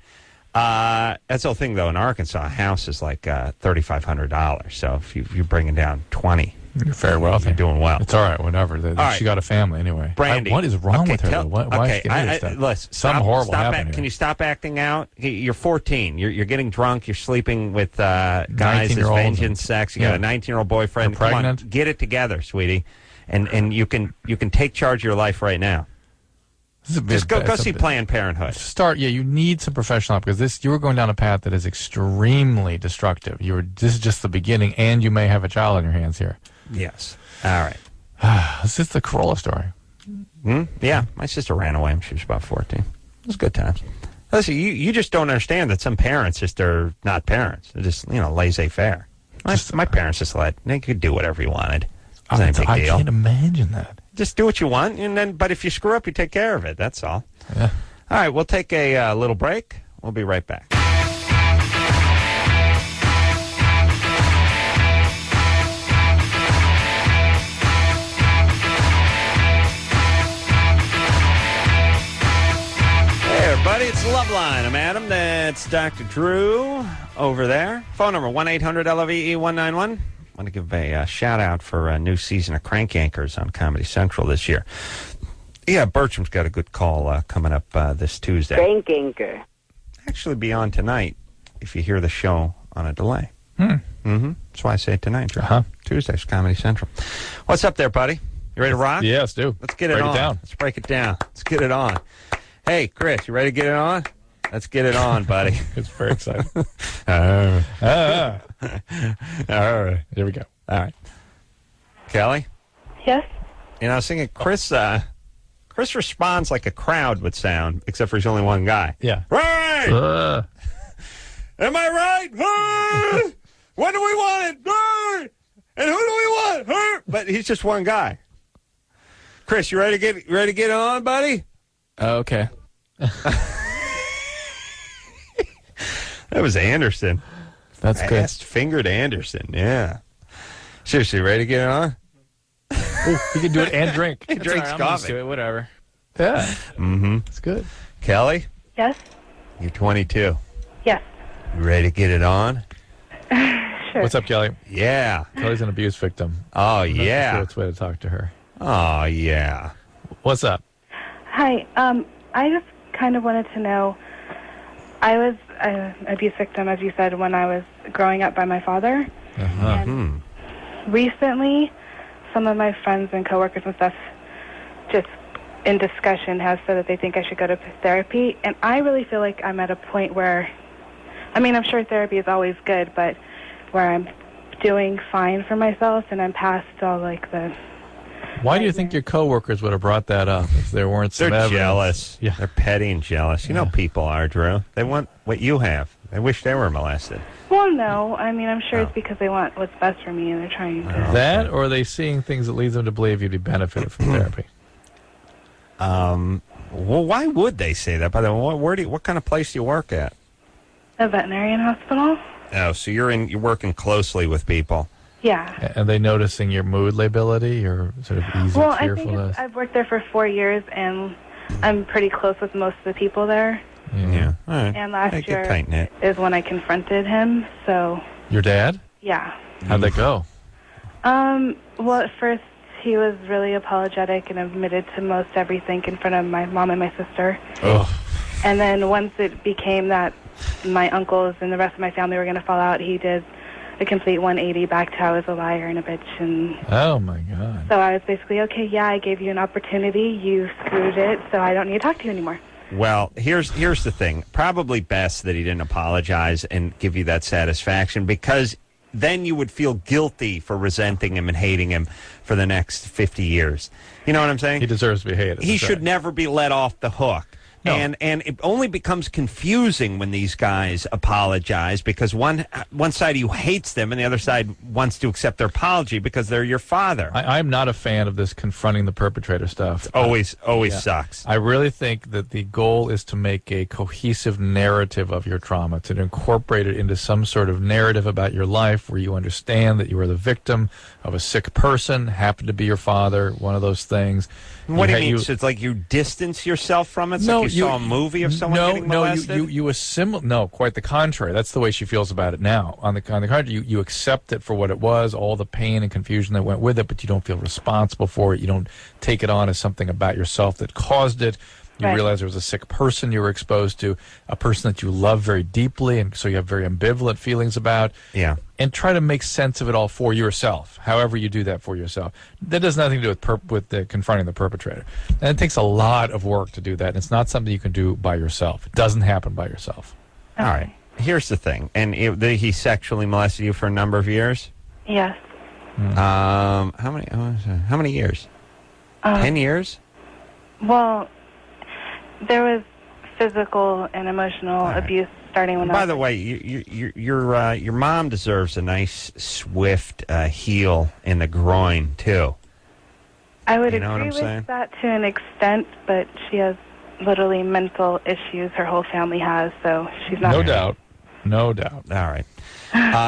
Speaker 2: That's the whole thing, though. In Arkansas, a house is like $3,500. So if you're bringing down 20,
Speaker 3: you're very wealthy.
Speaker 2: You're doing well.
Speaker 3: It's all right, whatever. She got a family anyway.
Speaker 2: Brandy.
Speaker 3: What is wrong with her? Why is she getting this stuff?
Speaker 2: Listen,
Speaker 3: something horrible happened here.
Speaker 2: Can you stop acting out? You're 14. You're getting drunk. You're sleeping with guys. It's vengeance sex. You got a 19-year-old boyfriend.
Speaker 3: You're pregnant.
Speaker 2: Come on, get it together, sweetie. And you can take charge of your life right now. Just go see Planned Parenthood.
Speaker 3: You need some professional help because you were going down a path that is extremely destructive. This is just the beginning, and you may have a child on your hands here.
Speaker 2: Yes. All right.
Speaker 3: This is the Carolla story.
Speaker 2: Yeah, my sister ran away when she was about 14. It was good times. Listen, you just don't understand that some parents just are not parents. They're just laissez-faire. My parents they could do whatever you wanted. It wasn't a big deal.
Speaker 3: I can't imagine that.
Speaker 2: Just do what you want, but if you screw up, you take care of it. That's all.
Speaker 3: Yeah.
Speaker 2: All right, we'll take a little break. We'll be right back. Hey, everybody, it's Loveline. I'm Adam. That's Dr. Drew over there. Phone number 1-800-LOVE-191. I want to give a shout-out for a new season of Crank Yankers on Comedy Central this year. Yeah, Bertram's got a good call coming up this Tuesday.
Speaker 7: Crank Yanker.
Speaker 2: Actually be on tonight if you hear the show on a delay. That's why I say it tonight. Tuesday's Comedy Central. What's up there, buddy? You ready to rock?
Speaker 3: Yes, do.
Speaker 2: Let's get it on. Let's break it down. Let's get it on. Hey, Chris, you ready to get it on? Let's get it on, buddy.
Speaker 3: It's very exciting.
Speaker 2: All right.
Speaker 3: Here we go.
Speaker 2: All right. Kelly?
Speaker 4: Yes?
Speaker 2: I was thinking Chris responds like a crowd would sound, except for he's only one guy.
Speaker 3: Yeah.
Speaker 2: Right! Am I right? When do we want it? And who do we want? But he's just one guy. Chris, you ready to get it on, buddy?
Speaker 3: Okay.
Speaker 2: That was Anderson.
Speaker 3: That's good.
Speaker 2: Fast-fingered Anderson, yeah. Seriously, ready to get it on?
Speaker 3: Ooh, you can do it and drink.
Speaker 2: He drinks coffee.
Speaker 3: Whatever. Yeah.
Speaker 2: Mm-hmm.
Speaker 3: It's good.
Speaker 2: Kelly?
Speaker 4: Yes?
Speaker 2: You're 22.
Speaker 4: Yes.
Speaker 2: You ready to get it on?
Speaker 4: Sure.
Speaker 3: What's up, Kelly?
Speaker 2: Yeah.
Speaker 3: Kelly's an abuse victim.
Speaker 2: Oh, yeah.
Speaker 3: That's the way to talk to her.
Speaker 2: Oh, yeah.
Speaker 3: What's up?
Speaker 4: Hi. I just kind of wanted to know, I was an abuse victim, as you said, when I was growing up by my father. And recently, some of my friends and coworkers and stuff, just in discussion, have said that they think I should go to therapy. And I really feel like I'm at a point where, I'm sure therapy is always good, but where I'm doing fine for myself and I'm past all the...
Speaker 3: Why do you think your coworkers would have brought that up if there weren't some
Speaker 2: They're
Speaker 3: evidence?
Speaker 2: jealous.
Speaker 3: Yeah.
Speaker 2: They're petty and jealous. You know people are, Drew. They want what you have. They wish they were molested.
Speaker 4: Well, no. I'm sure it's because they want what's best for me and they're trying to...
Speaker 3: That, or are they seeing things that leads them to believe you'd be benefited from therapy?
Speaker 2: Well, why would they say that? By the way, what kind of place do you work at?
Speaker 4: A veterinarian hospital?
Speaker 2: Oh, so you're working closely with people.
Speaker 4: Yeah.
Speaker 3: Are they noticing your mood lability, your sort of easy
Speaker 4: Well, I
Speaker 3: cheerfulness?
Speaker 4: think I've worked there for 4 years, and I'm pretty close with most of the people there.
Speaker 2: Yeah. All right.
Speaker 4: And last year
Speaker 2: tight-knit.
Speaker 4: is when I confronted him, so...
Speaker 3: Your dad?
Speaker 4: Yeah.
Speaker 3: How'd that go?
Speaker 4: Well, at first, he was really apologetic and admitted to most everything in front of my mom and my sister.
Speaker 3: Oh.
Speaker 4: And then once it became that my uncles and the rest of my family were going to fall out, he did a complete 180 back to I was a liar and a bitch. And
Speaker 3: oh, my God.
Speaker 4: so I was basically, okay, yeah, I gave you an opportunity. You screwed it, so I don't need to talk to you anymore.
Speaker 2: Well, here's the thing. Probably best that he didn't apologize and give you that satisfaction, because then you would feel guilty for resenting him and hating him for the next 50 years. You know what I'm saying?
Speaker 3: He deserves to be hated.
Speaker 2: He
Speaker 3: That's
Speaker 2: should
Speaker 3: right.
Speaker 2: never be let off the hook.
Speaker 3: No.
Speaker 2: And it only becomes confusing when these guys apologize because one side of you hates them and the other side wants to accept their apology because they're your father.
Speaker 3: I'm not a fan of this confronting the perpetrator stuff.
Speaker 2: Always sucks.
Speaker 3: I really think that the goal is to make a cohesive narrative of your trauma, to incorporate it into some sort of narrative about your life where you understand that you were the victim of a sick person, happened to be your father, one of those things.
Speaker 2: What do you mean? So it's like you distance yourself from it? It's like you saw a movie of someone getting molested?
Speaker 3: You assimilate. No, quite the contrary. That's the way she feels about it now. On the contrary, you accept it for what it was, all the pain and confusion that went with it, but you don't feel responsible for it. You don't take it on as something about yourself that caused it. You realize there was a sick person you were exposed to, a person that you love very deeply, and so you have very ambivalent feelings about.
Speaker 2: Yeah.
Speaker 3: And try to make sense of it all for yourself, however you do that for yourself. That has nothing to do with confronting the perpetrator. And it takes a lot of work to do that, and it's not something you can do by yourself. It doesn't happen by yourself.
Speaker 2: All right. Here's the thing. And he sexually molested you for a number of years?
Speaker 4: Yes.
Speaker 2: How many years? 10 years?
Speaker 4: Well, there was physical and emotional abuse starting when I was...
Speaker 2: By the way, your mom deserves a nice, swift heel in the groin, too.
Speaker 4: I would
Speaker 2: You know what
Speaker 4: agree
Speaker 2: I'm
Speaker 4: with
Speaker 2: saying?
Speaker 4: that to an extent, but she has literally mental issues her whole family has, so she's not...
Speaker 3: No doubt.
Speaker 2: All right.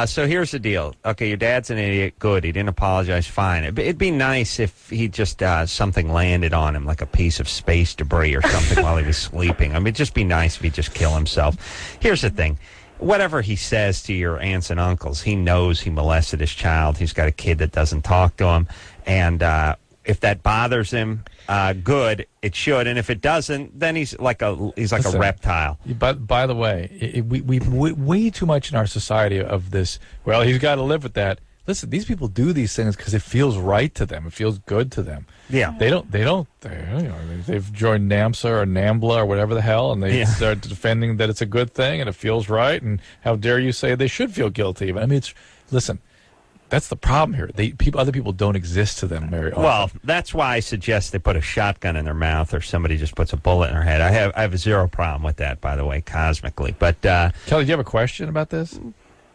Speaker 2: So here's the deal. Okay, your dad's an idiot. Good. He didn't apologize. Fine. It'd be nice if he just something landed on him, like a piece of space debris or something while he was sleeping. I mean, it'd just be nice if he'd just kill himself. Here's the thing. Whatever he says to your aunts and uncles, he knows he molested his child. He's got a kid that doesn't talk to him. And if that bothers him, good, it should. And if it doesn't, then he's like a reptile.
Speaker 3: But by the way, we way too much in our society of this. Well, he's got to live with that. Listen, these people do these things because it feels right to them. It feels good to them.
Speaker 2: Yeah,
Speaker 3: they've joined NAMSA or NAMBLA or whatever the hell, and they start defending that it's a good thing and it feels right. And how dare you say they should feel guilty? I mean, listen. That's the problem here. Other people don't exist to them very often.
Speaker 2: Well, that's why I suggest they put a shotgun in their mouth or somebody just puts a bullet in their head. I have zero problem with that, by the way, cosmically. But
Speaker 3: Kelly, do you have a question about this?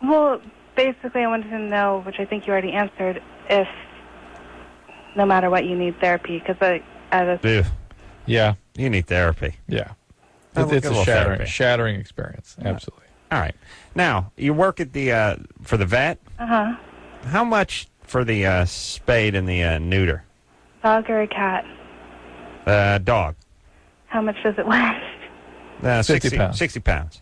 Speaker 4: Well, basically I wanted to know, which I think you already answered, if no matter what you need therapy, because
Speaker 3: Yeah.
Speaker 2: You need therapy.
Speaker 3: Yeah.
Speaker 2: It's
Speaker 3: a shattering experience. Absolutely.
Speaker 2: All right. Now, you work at the for the vet?
Speaker 4: Uh-huh.
Speaker 2: How much for the spade and the neuter?
Speaker 4: Dog or a cat?
Speaker 2: Dog.
Speaker 4: How much does it weigh?
Speaker 3: 50 pounds.
Speaker 2: 60 pounds.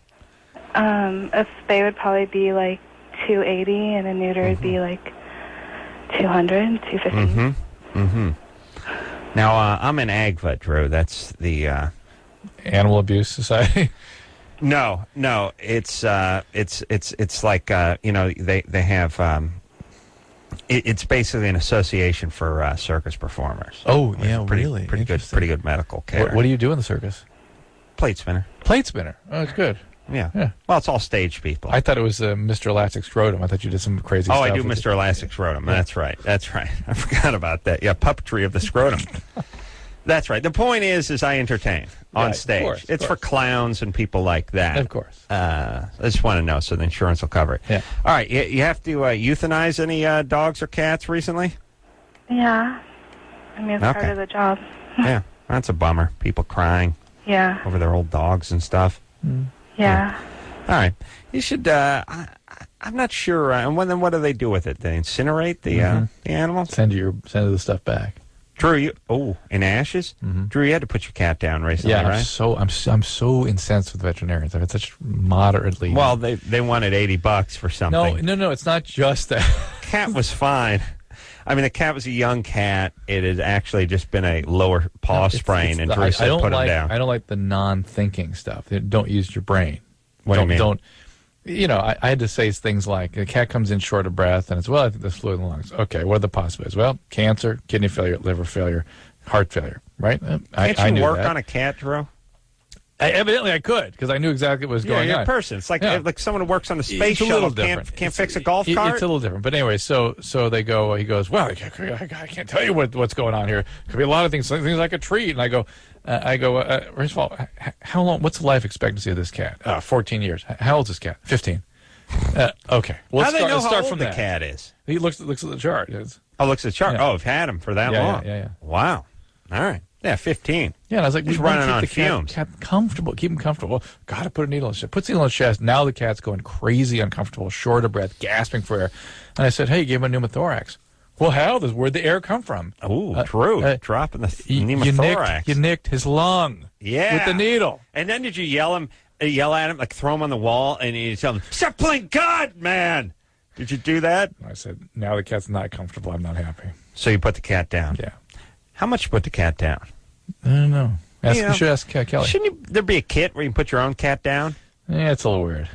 Speaker 4: A spay would probably be like 280, and a neuter would be like 200, 250.
Speaker 2: Now, I'm an AGVA, Drew. That's the...
Speaker 3: Animal Abuse Society?
Speaker 2: No. It's like, they have... It's basically an association for circus performers.
Speaker 3: Oh, yeah,
Speaker 2: really? Pretty good medical care.
Speaker 3: What do you do in the circus?
Speaker 2: Plate spinner.
Speaker 3: Plate spinner. Oh, that's good.
Speaker 2: Yeah.
Speaker 3: Yeah.
Speaker 2: Well, it's all stage people.
Speaker 3: I thought it was Mr. Elastic Scrotum. I thought you did some crazy stuff.
Speaker 2: Oh, I do Mr. Elastic Scrotum. Yeah. That's right. I forgot about that. Yeah, puppetry of the scrotum. That's right. The point is I entertain on stage.
Speaker 3: Of course.
Speaker 2: It's for clowns and people like that.
Speaker 3: Of course.
Speaker 2: I just want to know so the insurance will cover it.
Speaker 3: Yeah.
Speaker 2: All right. You have to euthanize any dogs or cats recently?
Speaker 4: Yeah. I mean, it's part of the job.
Speaker 2: Yeah. That's a bummer. People crying
Speaker 4: Yeah.
Speaker 2: over their old dogs and stuff.
Speaker 4: Yeah.
Speaker 2: All right. You should... I'm not sure. And then what do they do with it? They incinerate the animals?
Speaker 3: Send the stuff back.
Speaker 2: Drew, in ashes? Drew, you had to put your cat down recently, right?
Speaker 3: I'm so incensed with veterinarians. I've had such moderately...
Speaker 2: Well, they wanted $80 for something.
Speaker 3: No, it's not just that.
Speaker 2: Cat was fine. I mean, the cat was a young cat. It had actually just been a lower paw sprain, and Drew said put him down.
Speaker 3: I don't like the non-thinking stuff. Don't use your brain.
Speaker 2: What do you mean?
Speaker 3: I had to say things like, the cat comes in short of breath, and it's, I think there's fluid in the lungs. Okay, what are the possibilities? Well, cancer, kidney failure, liver failure, heart failure, right?
Speaker 2: Can't you work on a cat, Drew?
Speaker 3: Evidently, I could because I knew exactly what was going
Speaker 2: you're
Speaker 3: on.
Speaker 2: a person. It's like like someone who works on a space
Speaker 3: It's a
Speaker 2: shuttle
Speaker 3: little different.
Speaker 2: can't fix a golf cart.
Speaker 3: It's a little different. But anyway, so they go. He goes, well, I can't tell you what's going on here. Could be a lot of things like a treat. And I go, first of all, how long? What's the life expectancy of this cat? 14 years. How old is this cat? 15. Okay. Well,
Speaker 2: how do they know
Speaker 3: let's start
Speaker 2: how
Speaker 3: from
Speaker 2: old the
Speaker 3: that.
Speaker 2: cat is?
Speaker 3: He looks at the chart.
Speaker 2: Looks at the chart.
Speaker 3: Yeah.
Speaker 2: Oh, I've had him for that long.
Speaker 3: Yeah.
Speaker 2: Wow. All right. Yeah, 15.
Speaker 3: Yeah, and I was like,
Speaker 2: he's
Speaker 3: we wanna
Speaker 2: running
Speaker 3: keep
Speaker 2: on
Speaker 3: the
Speaker 2: fumes.
Speaker 3: cat comfortable. Keep him comfortable. Got to put a needle in his chest. Puts the needle in his chest. Now the cat's going crazy uncomfortable, short of breath, gasping for air. And I said, hey, give him a pneumothorax. Well, where'd the air come from?
Speaker 2: Oh, true. Dropping the pneumothorax.
Speaker 3: You nicked his lung.
Speaker 2: Yeah.
Speaker 3: With the needle.
Speaker 2: And then did you yell at him, like throw him on the wall, and you tell him, stop playing God, man. Did you do that?
Speaker 3: I said, now the cat's not comfortable. I'm not happy.
Speaker 2: So you put the cat down.
Speaker 3: Yeah.
Speaker 2: How much you put the cat down?
Speaker 3: I don't know. You should ask Kelly.
Speaker 2: Shouldn't there be a kit where you can put your own cat down?
Speaker 3: Yeah, it's a little weird.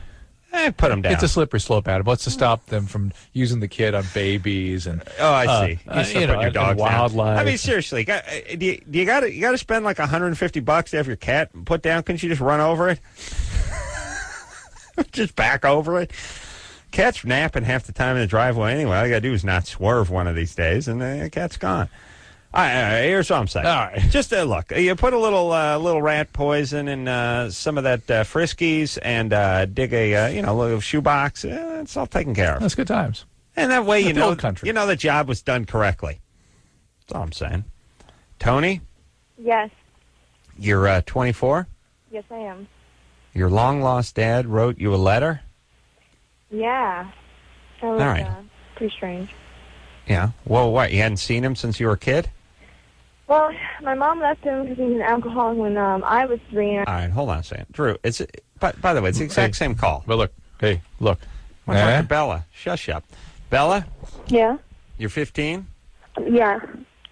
Speaker 2: Put him down.
Speaker 3: It's a slippery slope, Adam. What's to stop them from using the kit on babies and?
Speaker 2: Oh, I see. You still put your dog down.
Speaker 3: Wildlife.
Speaker 2: I mean, seriously, do you got to spend like $150 to have your cat put down? Couldn't you just run over it? Just back over it. Cat's napping half the time in the driveway anyway. All you got to do is not swerve one of these days, and the cat's gone. All right, here's what I'm saying. All right, just look. You put a little rat poison in some of that Friskies, and dig a little shoebox. It's all taken care of.
Speaker 3: That's good times.
Speaker 2: And that way,
Speaker 3: That's old country.
Speaker 2: the job was done correctly. That's all I'm saying. Tony,
Speaker 6: Yes.
Speaker 2: you're 24.
Speaker 6: Yes, I am.
Speaker 2: Your long lost dad wrote you a letter.
Speaker 6: Yeah. That was
Speaker 2: All right.
Speaker 6: pretty strange.
Speaker 2: Yeah. Well, what? You hadn't seen him since you were a kid?
Speaker 6: Well, my mom left him because he was an alcoholic when I was 3.
Speaker 2: All right, hold on a second. Drew, by the way, it's the exact same call.
Speaker 3: But look.
Speaker 2: I'm talking to Bella. Shush up. Bella,
Speaker 6: Yeah?
Speaker 2: you're 15?
Speaker 6: Yeah.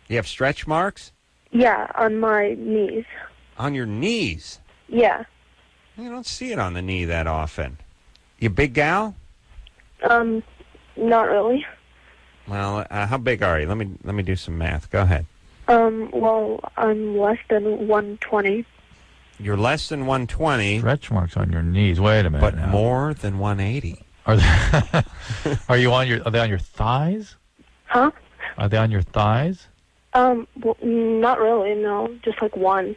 Speaker 2: You have stretch marks?
Speaker 6: Yeah, on my knees.
Speaker 2: On your knees?
Speaker 6: Yeah.
Speaker 2: You don't see it on the knee that often. You big gal?
Speaker 6: Not really.
Speaker 2: Well, how big are you? Let me do some math. Go ahead.
Speaker 6: Well, I'm less than 120.
Speaker 2: You're less than 120,
Speaker 3: Stretch marks on your knees. Wait a minute.
Speaker 2: but
Speaker 3: now.
Speaker 2: more than 180.
Speaker 3: Are they Are they on your thighs?
Speaker 6: Huh?
Speaker 3: Are they on your thighs?
Speaker 6: Well, not really, no. Just like one.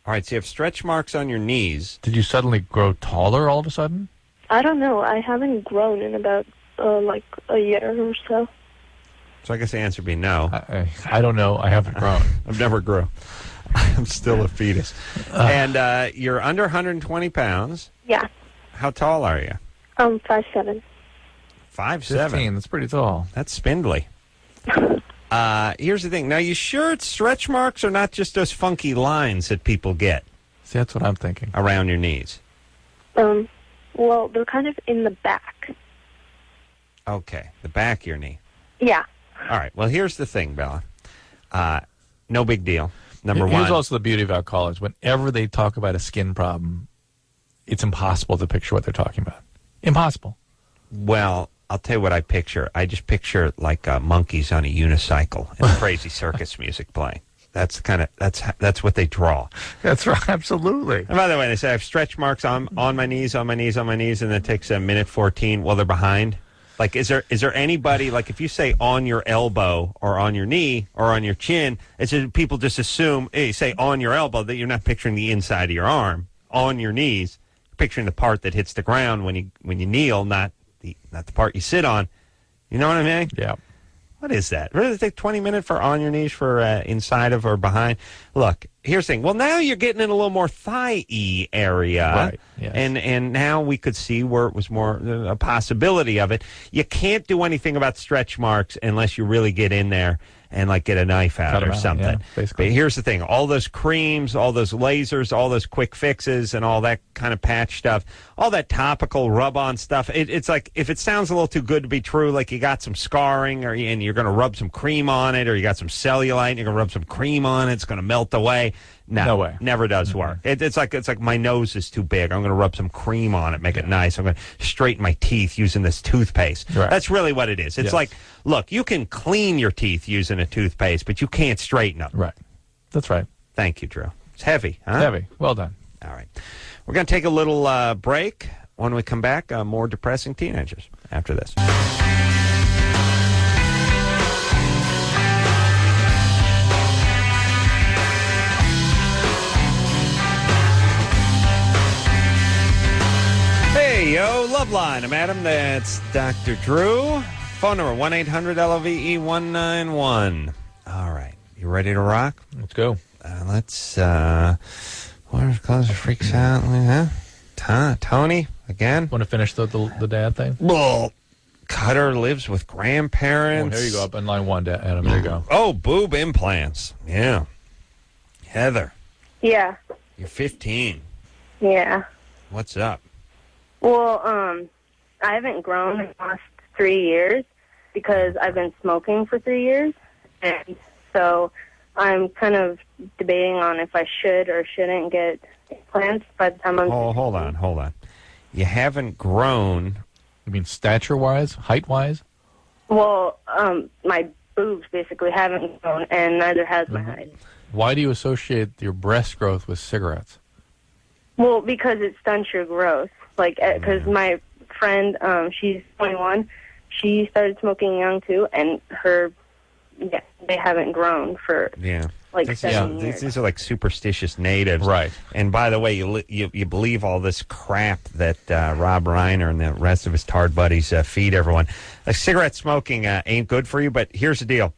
Speaker 2: All right, so you have stretch marks on your knees.
Speaker 3: Did you suddenly grow taller all of a sudden?
Speaker 6: I don't know. I haven't grown in about, like a year or so.
Speaker 2: So I guess the answer would be no.
Speaker 3: I don't know. I haven't grown.
Speaker 2: I've never grew. I'm still a fetus. And you're under 120 pounds.
Speaker 6: Yeah.
Speaker 2: How tall are you?
Speaker 6: 5'7".
Speaker 2: 5'7".
Speaker 3: 15. That's pretty tall.
Speaker 2: That's spindly. Here's the thing. Now, you sure it's stretch marks or not just those funky lines that people get
Speaker 3: See, that's what I'm thinking.
Speaker 2: around your knees?
Speaker 6: Well, they're kind of in the back.
Speaker 2: Okay, the back of your knee.
Speaker 6: Yeah.
Speaker 2: All right. Well, here's the thing, Bella. No big deal. Number
Speaker 3: Here's
Speaker 2: one.
Speaker 3: also the beauty of alcoholics. Whenever they talk about a skin problem, it's impossible to picture what they're talking about. Impossible.
Speaker 2: Well, I'll tell you what I picture. I just picture like monkeys on a unicycle and crazy circus music playing. That's what they draw.
Speaker 3: That's right. Absolutely.
Speaker 2: And by the way, they say I have stretch marks on my knees, and it takes a minute 14 while they're behind. Like, is there anybody, like, if you say on your elbow or on your knee or on your chin, people just assume, hey, say on your elbow, that you're not picturing the inside of your arm. On your knees, picturing the part that hits the ground when you kneel, not the part you sit on. You know what I mean?
Speaker 3: Yeah.
Speaker 2: What is that? Really, take 20 minutes for on your knees for inside of or behind? Look, here's the thing. Well, now you're getting in a little more thigh-y area.
Speaker 3: Right, yes.
Speaker 2: And now we could see where it was more a possibility of it. You can't do anything about stretch marks unless you really get in there and, like, get a knife out
Speaker 3: Cut 'em
Speaker 2: or
Speaker 3: out,
Speaker 2: something.
Speaker 3: yeah, basically.
Speaker 2: But here's the thing. All those creams, all those lasers, all those quick fixes, and all that kind of patch stuff, all that topical rub-on stuff, it's like, if it sounds a little too good to be true, like you got some scarring and you're going to rub some cream on it, or you got some cellulite and you're going to rub some cream on it, it's going to melt away.
Speaker 3: No way.
Speaker 2: Never does work. It's like my nose is too big. I'm going to rub some cream on it, make it nice. I'm going to straighten my teeth using this toothpaste.
Speaker 3: Right.
Speaker 2: That's really what it is. It's like, look, you can clean your teeth using a toothpaste, but you can't straighten them.
Speaker 3: Right. That's right.
Speaker 2: Thank you, Drew. It's heavy, huh?
Speaker 3: Heavy. Well done.
Speaker 2: All right. We're going to take a little break. When we come back, more depressing teenagers after this. Hey, yo, Loveline. I'm Adam. That's Dr. Drew. Phone number 1-800-LOVE-191. All right. You ready to rock?
Speaker 3: Let's go.
Speaker 2: Let's, Water's closer freaks out. Huh? Tony, again?
Speaker 3: Want to finish the dad thing?
Speaker 2: Well, Cutter lives with grandparents.
Speaker 3: Oh, here you go. Up in line 1, Adam. There you go.
Speaker 2: Oh, boob implants. Yeah. Heather,
Speaker 6: Yeah.
Speaker 2: you're 15.
Speaker 6: Yeah.
Speaker 2: What's up?
Speaker 6: Well, I haven't grown in the last 3 years because I've been smoking for 3 years. And so I'm kind of debating on if I should or shouldn't get implants by the time I'm...
Speaker 2: Hold on. You haven't grown.
Speaker 3: You mean stature-wise? Height-wise?
Speaker 6: Well, my boobs basically haven't grown, and neither has my height.
Speaker 3: Why do you associate your breast growth with cigarettes?
Speaker 6: Well, because it stunts your growth. Like, because my friend, she's 21, she started smoking young, too, and they haven't grown for, like, 7 years.
Speaker 2: These are like superstitious natives.
Speaker 3: Right.
Speaker 2: And by the way, you believe all this crap that Rob Reiner and the rest of his tard buddies feed everyone. Cigarette smoking ain't good for you, but here's the deal.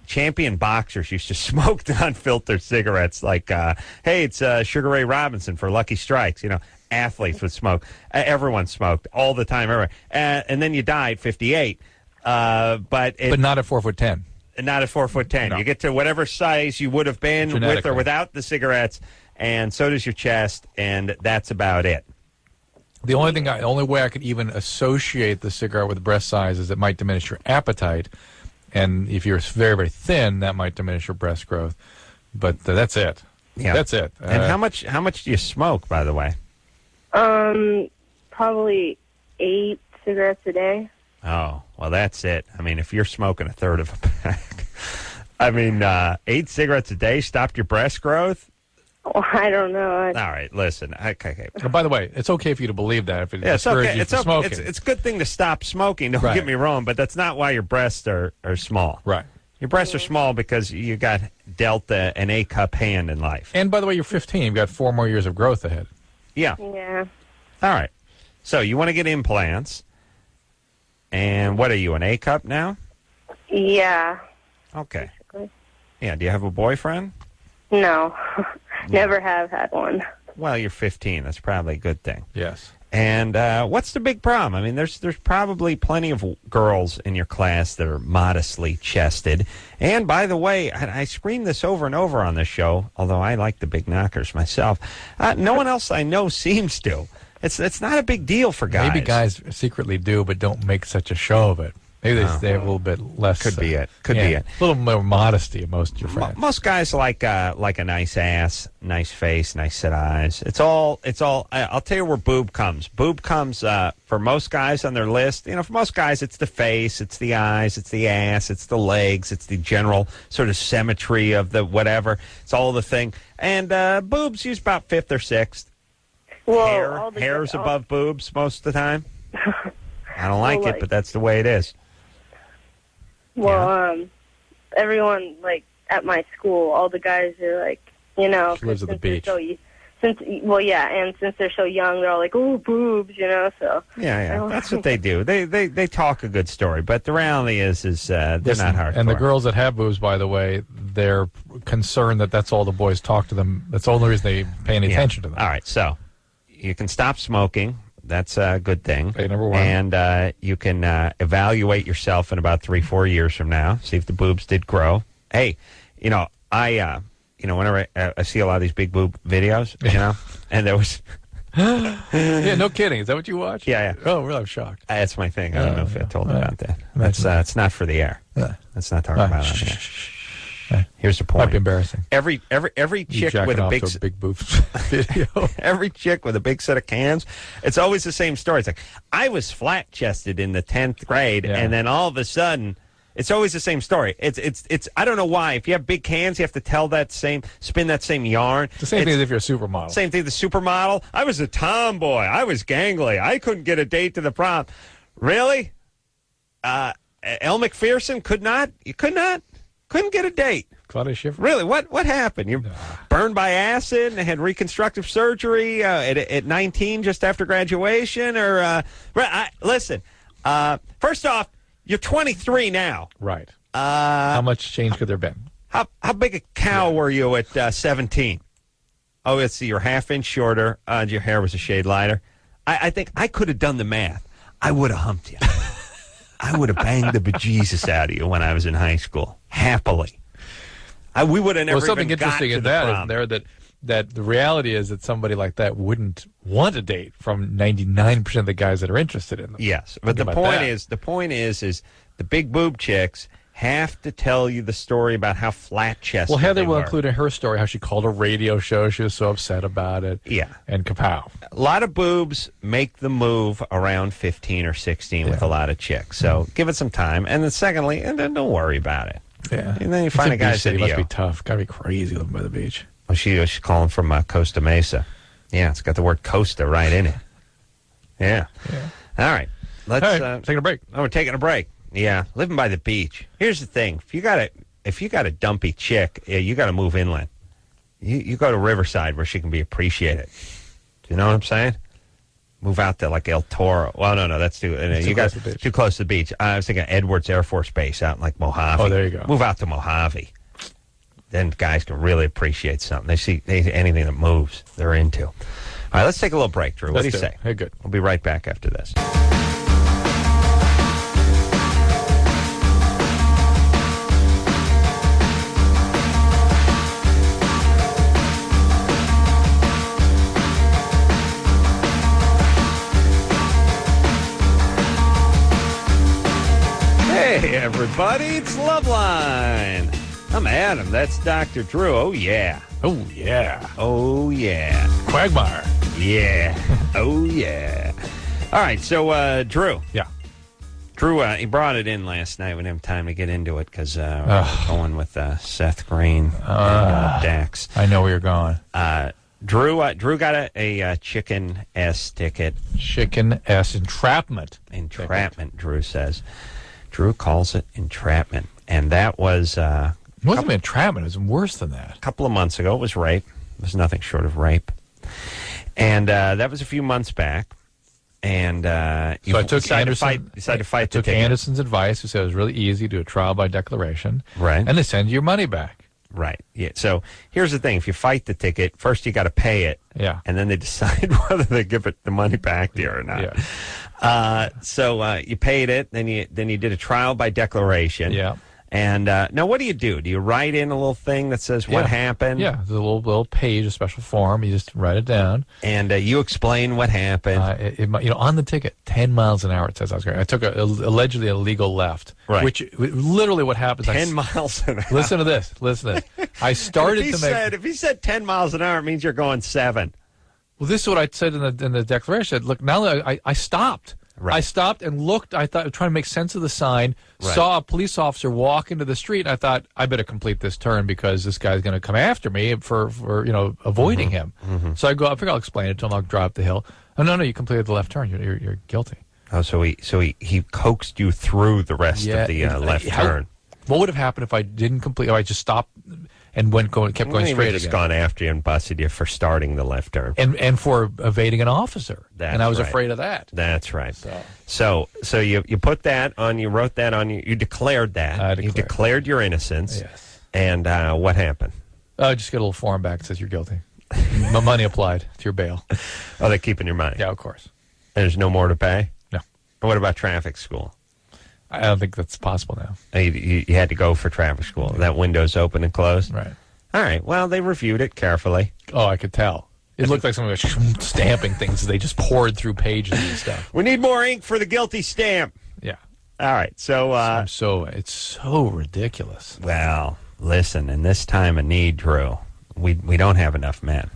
Speaker 2: Champion boxers used to smoke non-filtered cigarettes like, hey, it's Sugar Ray Robinson for Lucky Strikes. Athletes would smoke. Everyone smoked all the time. Everywhere. And then you die at 58. But
Speaker 3: not at 4'10".
Speaker 2: Not at 4'10".
Speaker 3: No.
Speaker 2: You get to whatever size you would have been with or without the cigarettes, and so does your chest, and that's about it.
Speaker 3: The only way I could even associate the cigarette with breast size is it might diminish your appetite, and if you're very, very thin, that might diminish your breast growth. But that's it.
Speaker 2: Yeah,
Speaker 3: that's it.
Speaker 2: And how much do you smoke, by the way?
Speaker 6: Probably 8 cigarettes a day.
Speaker 2: Oh, well, that's it. I mean, if you're smoking a third of a pack, 8 cigarettes a day stopped your breast growth?
Speaker 6: Well, I don't know.
Speaker 2: All right, listen. Okay.
Speaker 3: By the way, it's okay for you to believe that if it discourages you from smoking.
Speaker 2: It's a good thing to stop smoking, don't
Speaker 3: Right.
Speaker 2: get me wrong, but that's not why your breasts are small.
Speaker 3: Right.
Speaker 2: Your breasts are small because you got dealt an A-cup hand in life.
Speaker 3: And by the way, you're 15. You've got 4 more years of growth ahead.
Speaker 2: Yeah.
Speaker 6: Yeah.
Speaker 2: All right. So you want to get implants. And what are you, an A-cup now?
Speaker 6: Yeah.
Speaker 2: Okay.
Speaker 6: Basically.
Speaker 2: Yeah, do you have a boyfriend?
Speaker 6: No. Never have had one.
Speaker 2: Well, you're 15. That's probably a good thing.
Speaker 3: Yes.
Speaker 2: And what's the big problem? I mean, there's probably plenty of girls in your class that are modestly chested. And by the way, I scream this over and over on this show, although I like the big knockers myself. No one else I know seems to. It's not a big deal for guys.
Speaker 3: Maybe guys secretly do, but don't make such a show of it. Maybe they have a little bit less.
Speaker 2: Could be it.
Speaker 3: A little more modesty of most of your friends.
Speaker 2: Most guys like a nice ass, nice face, nice set eyes. It's all. I'll tell you where boob comes. Boob comes for most guys on their list. For most guys, it's the face, it's the eyes, it's the ass, it's the legs, it's the general sort of symmetry of the whatever. It's all the thing. And boobs use about 5th or 6th.
Speaker 6: Well,
Speaker 2: Hair's above boobs most of the time. I don't like it, but that's the way it is.
Speaker 6: Well, everyone, like, at my school, all the guys are like,
Speaker 3: She lives at the beach.
Speaker 6: Since they're so young, they're all like, "Oh, boobs," so.
Speaker 2: Yeah, that's what they do. They talk a good story, but the reality is they're not hardcore.
Speaker 3: And the girls that have boobs, by the way, they're concerned that that's all the boys talk to them. That's the only reason they pay any attention to them.
Speaker 2: All right, so you can stop smoking. That's a good thing.
Speaker 3: Okay, number one.
Speaker 2: And you can evaluate yourself in about 3-4 years from now. See if the boobs did grow. Hey, whenever I see a lot of these big boob videos, and there was...
Speaker 3: Yeah, no kidding. Is that what you watch?
Speaker 2: Yeah.
Speaker 3: Oh, really? I'm shocked.
Speaker 2: That's my thing. I don't know if I told you about that. It's not for the air. Let's not talk about it on the air. Here's the point.
Speaker 3: Might be embarrassing.
Speaker 2: Every chick with a
Speaker 3: big boobs video.
Speaker 2: Every chick with a big set of cans, it's always the same story. It's like, I was flat chested in the 10th grade, and then all of a sudden, It's always the same story. It's. I don't know why. If you have big cans, you have to spin that same yarn.
Speaker 3: It's the same thing as if you're a supermodel.
Speaker 2: Same thing. The supermodel. I was a tomboy. I was gangly. I couldn't get a date to the prom. Really? Elle McPherson could not. You could not. Couldn't get a date.
Speaker 3: Claudia Schiffer.
Speaker 2: Really? What happened? You burned by acid and had reconstructive surgery at 19, just after graduation, or listen. First off, you're 23 now.
Speaker 3: Right. How much change could there have been?
Speaker 2: How big a cow were you at 17? Oh, let's see. You're half-inch shorter. Your hair was a shade lighter. I think I could have done the math. I would have humped you. I would have banged the bejesus out of you when I was in high school. Happily. We would have never
Speaker 3: something
Speaker 2: even got
Speaker 3: interesting
Speaker 2: to
Speaker 3: in
Speaker 2: the
Speaker 3: that,
Speaker 2: prom.
Speaker 3: isn't there? That the reality is that somebody like that wouldn't want a date from 99% of the guys that are interested in them.
Speaker 2: Yes, but the point is the big boob chicks have to tell you the story about how flat chested.
Speaker 3: Well, Heather
Speaker 2: they
Speaker 3: will
Speaker 2: were.
Speaker 3: include in her story how she called a radio show. She was so upset about it.
Speaker 2: Yeah.
Speaker 3: And kapow.
Speaker 2: A lot of boobs make the move around 15 or 16 with a lot of chicks. So give it some time. And then secondly, and then don't worry about it.
Speaker 3: Yeah.
Speaker 2: And then you find a guy
Speaker 3: that
Speaker 2: that
Speaker 3: must be tough. Got to be crazy living by the beach.
Speaker 2: Well, she's calling from Costa Mesa. Yeah, it's got the word Costa right in it. Yeah. All right. Let's
Speaker 3: taking a break.
Speaker 2: Oh, we're taking a break. Yeah, living by the beach. Here's the thing: if you got a dumpy chick, you got to move inland. You go to Riverside where she can be appreciated. Do you know what I'm saying? Move out to like El Toro. Well, no, that's too. You got too close to the beach. I was thinking Edwards Air Force Base out in like Mojave.
Speaker 3: Oh, there you go.
Speaker 2: Move out to Mojave. Then guys can really appreciate something. They see anything that moves, they're into. All right, let's take a little break, Drew. What do you say?
Speaker 3: Hey, good.
Speaker 2: We'll be right back after this. Hey, everybody, it's Loveline. I'm Adam. That's Dr. Drew. Oh, yeah.
Speaker 3: Oh, yeah.
Speaker 2: Oh, yeah.
Speaker 3: Quagmire.
Speaker 2: Yeah. Oh, yeah. All right, so, Drew.
Speaker 3: Yeah.
Speaker 2: Drew, he brought it in last night. We didn't have time to get into it because we're going with Seth Green and Dax.
Speaker 3: I know where you're going.
Speaker 2: Drew got a chicken S ticket.
Speaker 3: Chicken S entrapment.
Speaker 2: Entrapment, Drew says. Drew calls it entrapment. And that was...
Speaker 3: It wasn't entrapment. It was worse than that.
Speaker 2: A couple of months ago, it was rape. It was nothing short of rape. And that was a few months back. And you
Speaker 3: so I took
Speaker 2: decided to fight
Speaker 3: I took
Speaker 2: the ticket.
Speaker 3: Anderson's advice, who said it was really easy to do a trial by declaration.
Speaker 2: Right.
Speaker 3: And they send you your money back.
Speaker 2: Right. Yeah. So here's the thing. If you fight the ticket, first you got to pay it.
Speaker 3: Yeah.
Speaker 2: And then they decide whether they give it the money back to you or not.
Speaker 3: Yeah.
Speaker 2: So you paid it. Then you did a trial by declaration.
Speaker 3: Yeah.
Speaker 2: And now what do? Do you write in a little thing that says what happened?
Speaker 3: Yeah. There's a little page, a special form. You just write it down.
Speaker 2: And you explain what happened.
Speaker 3: On the ticket, 10 miles an hour, it says I was going. I took allegedly a legal left.
Speaker 2: Right.
Speaker 3: Which literally what happens.
Speaker 2: 10 miles an hour.
Speaker 3: Listen to this. I started
Speaker 2: if he said 10 miles an hour, it means you're going 7.
Speaker 3: Well, this is what I said in the declaration. I said, look, now that I stopped.
Speaker 2: Right.
Speaker 3: I stopped and looked. I thought, trying to make sense of the sign.
Speaker 2: Right.
Speaker 3: Saw a police officer walk into the street. And I thought, I better complete this turn because this guy's going to come after me for avoiding him. Mm-hmm. So I figure I'll explain it to him. I'll drive up the hill. Oh, no, you completed the left turn. You're guilty.
Speaker 2: Oh, so he coaxed you through the rest of the left turn.
Speaker 3: What would have happened if I didn't complete? If I just stopped and kept going straight again?
Speaker 2: Just gone after you and busted you for starting the left turn
Speaker 3: and for evading an officer. And I was afraid of that.
Speaker 2: That's right. So you put that on. You wrote that on. You declared that. You declared your innocence.
Speaker 3: Yes.
Speaker 2: And what happened?
Speaker 3: Just get a little form back that says you're guilty. My money applied to your bail.
Speaker 2: Oh, they're keeping your money.
Speaker 3: Yeah, of course.
Speaker 2: There's no more to pay.
Speaker 3: No.
Speaker 2: And what about traffic school?
Speaker 3: I don't think that's possible now.
Speaker 2: You had to go for traffic school. That window's open and closed?
Speaker 3: Right.
Speaker 2: All right. Well, they reviewed it carefully.
Speaker 3: Oh, I could tell. It looked like someone was stamping things as they just poured through pages and stuff.
Speaker 2: We need more ink for the guilty stamp.
Speaker 3: Yeah.
Speaker 2: All right. So,
Speaker 3: it's so ridiculous.
Speaker 2: Well, listen, in this time of need, Drew, we don't have enough men.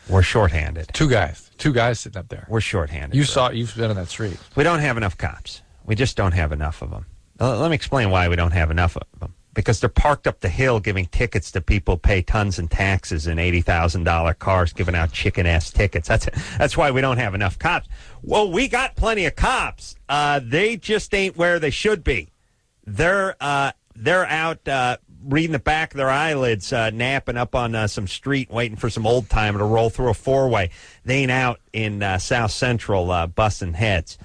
Speaker 2: We're shorthanded.
Speaker 3: Two guys sitting up there.
Speaker 2: We're shorthanded.
Speaker 3: You've been on that street.
Speaker 2: We don't have enough cops. We just don't have enough of them. Let me explain why we don't have enough of them. Because they're parked up the hill giving tickets to people who pay tons in taxes in $80,000 cars, giving out chicken-ass tickets. That's why we don't have enough cops. Well, we got plenty of cops. They just ain't where they should be. They're out reading the back of their eyelids, napping up on some street, waiting for some old-timer to roll through a four-way. They ain't out in South Central busting heads.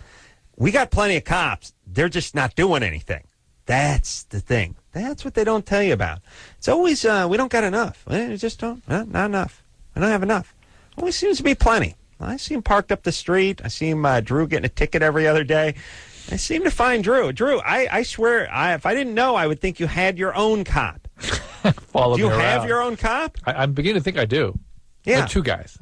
Speaker 2: We got plenty of cops. They're just not doing anything. That's the thing. That's what they don't tell you about. It's always, we don't got enough. We just don't, not enough. I don't have enough. Always seems to be plenty. I see him parked up the street. I see him, Drew, getting a ticket every other day. I seem to find Drew. Drew, I swear, if I didn't know, I would think you had your own cop.
Speaker 3: Follow
Speaker 2: do you
Speaker 3: me
Speaker 2: have
Speaker 3: around.
Speaker 2: your own cop?
Speaker 3: I'm beginning to think I do.
Speaker 2: Yeah.
Speaker 3: They're two guys.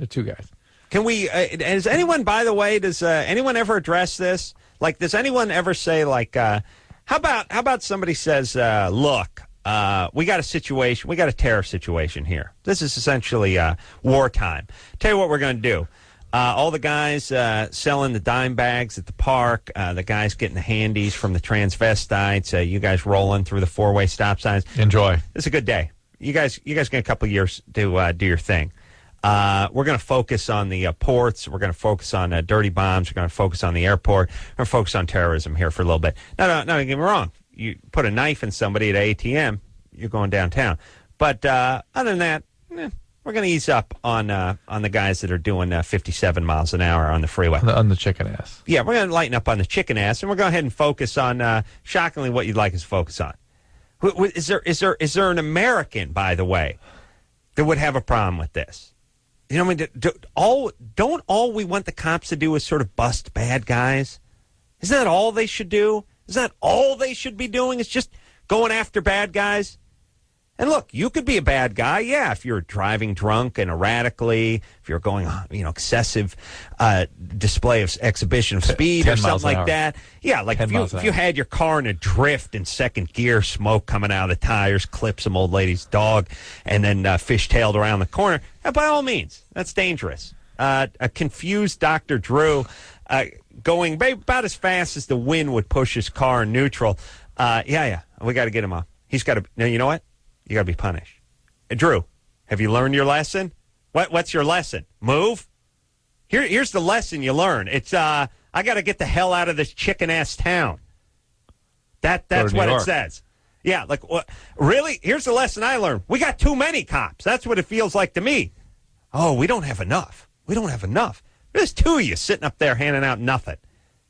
Speaker 2: Can we, does anyone, by the way, does anyone ever address this? Like, does anyone ever say, like, how about somebody says, look, we got a situation, we got a terror situation here. This is essentially wartime. Tell you what we're going to do. All the guys selling the dime bags at the park, the guys getting the handies from the transvestites, you guys rolling through the four-way stop signs.
Speaker 3: Enjoy.
Speaker 2: It's a good day. You guys get a couple of years to do your thing. We're going to focus on the ports. We're going to focus on dirty bombs. We're going to focus on the airport. We're going to focus on terrorism here for a little bit. No, don't get me wrong. You put a knife in somebody at an ATM, you're going downtown. But other than that, we're going to ease up on the guys that are doing 57 miles an hour on the freeway.
Speaker 3: On the chicken ass.
Speaker 2: Yeah, we're going to lighten up on the chicken ass, and we're going to go ahead and focus on, shockingly, what you'd like us to focus on. Is there an American, by the way, that would have a problem with this? You know what I mean? Don't all we want the cops to do is sort of bust bad guys? Isn't that all they should do? Is that all they should be doing? Is just going after bad guys? And look, you could be a bad guy, yeah, if you're driving drunk and erratically, if you're going on, excessive display of exhibition of speed or something like that. Yeah, like if you had your car in a drift in second gear, smoke coming out of the tires, clip some old lady's dog, and then fishtailed around the corner, by all means, that's dangerous. A confused Dr. Drew going about as fast as the wind would push his car in neutral. Yeah, we got to get him off. He's got to, now you know what? You got to be punished. Drew, have you learned your lesson? What's your lesson? Move? Here's the lesson you learn. It's, I got to get the hell out of this chicken-ass town. That's what it says. Yeah, like, what? Really? Here's the lesson I learned. We got too many cops. That's what it feels like to me. Oh, we don't have enough. We don't have enough. There's two of you sitting up there handing out nothing.